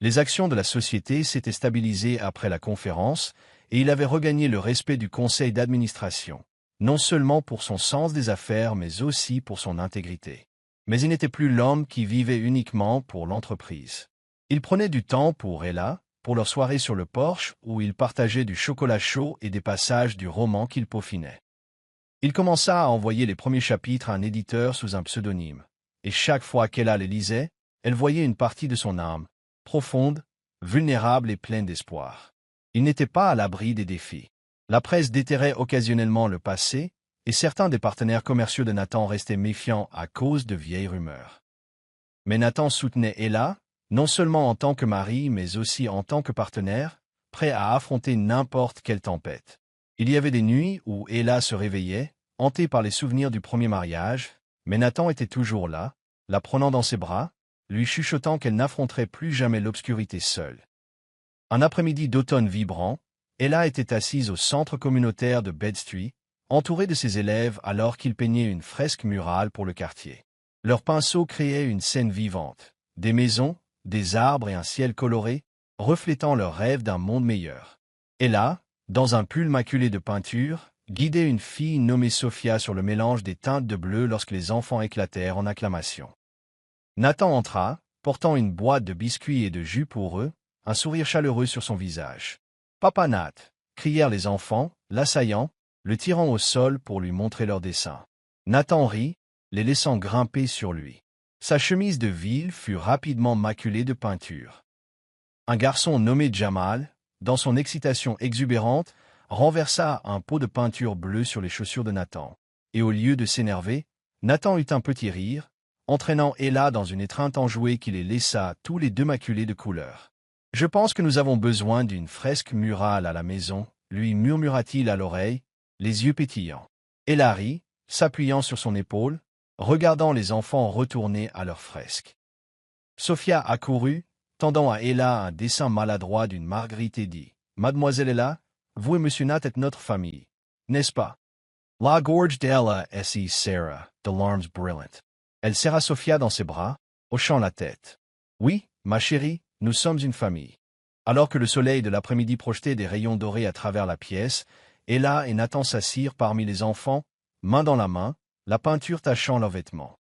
Les actions de la société s'étaient stabilisées après la conférence, et il avait regagné le respect du conseil d'administration, non seulement pour son sens des affaires mais aussi pour son intégrité. Mais il n'était plus l'homme qui vivait uniquement pour l'entreprise. Il prenait du temps pour Ella, pour leur soirée sur le porche où il partageait du chocolat chaud et des passages du roman qu'il peaufinait. Il commença à envoyer les premiers chapitres à un éditeur sous un pseudonyme, et chaque fois qu'Ella les lisait, elle voyait une partie de son âme, profonde, vulnérable et pleine d'espoir. Il n'était pas à l'abri des défis. La presse déterrait occasionnellement le passé, et certains des partenaires commerciaux de Nathan restaient méfiants à cause de vieilles rumeurs. Mais Nathan soutenait Ella, non seulement en tant que mari mais aussi en tant que partenaire, prêt à affronter n'importe quelle tempête. Il y avait des nuits où Ella se réveillait, hantée par les souvenirs du premier mariage, mais Nathan était toujours là, la prenant dans ses bras, lui chuchotant qu'elle n'affronterait plus jamais l'obscurité seule. Un après-midi d'automne vibrant, Ella était assise au centre communautaire de Bed-Stuy, entourée de ses élèves alors qu'ils peignaient une fresque murale pour le quartier. Leurs pinceaux créaient une scène vivante, des maisons, des arbres et un ciel coloré, reflétant leur rêve d'un monde meilleur. Ella, dans un pull maculé de peinture, guidait une fille nommée Sophia sur le mélange des teintes de bleu lorsque les enfants éclatèrent en acclamations. Nathan entra, portant une boîte de biscuits et de jus pour eux, un sourire chaleureux sur son visage. « Papa Nat !» crièrent les enfants, l'assaillant, le tirant au sol pour lui montrer leur dessin. Nathan rit, les laissant grimper sur lui. Sa chemise de ville fut rapidement maculée de peinture. Un garçon nommé Jamal, dans son excitation exubérante, renversa un pot de peinture bleue sur les chaussures de Nathan. Et au lieu de s'énerver, Nathan eut un petit rire, entraînant Ella dans une étreinte enjouée qui les laissa tous les deux maculés de couleur. « Je pense que nous avons besoin d'une fresque murale à la maison, » lui murmura-t-il à l'oreille, les yeux pétillants. Ella rit, s'appuyant sur son épaule, regardant les enfants retourner à leur fresque. Sophia accourut, tendant à Ella un dessin maladroit d'une marguerite et dit « Mademoiselle Ella, vous et Monsieur Nat êtes notre famille, n'est-ce pas? » La gorge d'Ella s'y serra, de larmes brillantes. Elle serra Sophia dans ses bras, hochant la tête. « Oui, ma chérie, nous sommes une famille. » Alors que le soleil de l'après-midi projetait des rayons dorés à travers la pièce, Ella et Nathan s'assirent parmi les enfants, main dans la main, la peinture tachant leurs vêtements.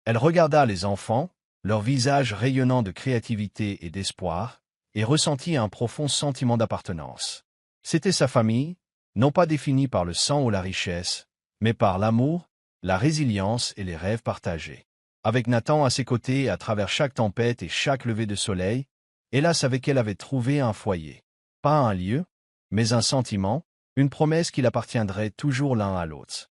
Elle regarda les enfants, leurs visages rayonnant de créativité et d'espoir, et ressentit un profond sentiment d'appartenance. C'était sa famille, non pas définie par le sang ou la richesse, mais par l'amour, la résilience et les rêves partagés. Avec Nathan à ses côtés à travers chaque tempête et chaque lever de soleil, Ella savait qu'elle avait trouvé un foyer. Pas un lieu, mais un sentiment, une promesse qu'il appartiendrait toujours l'un à l'autre.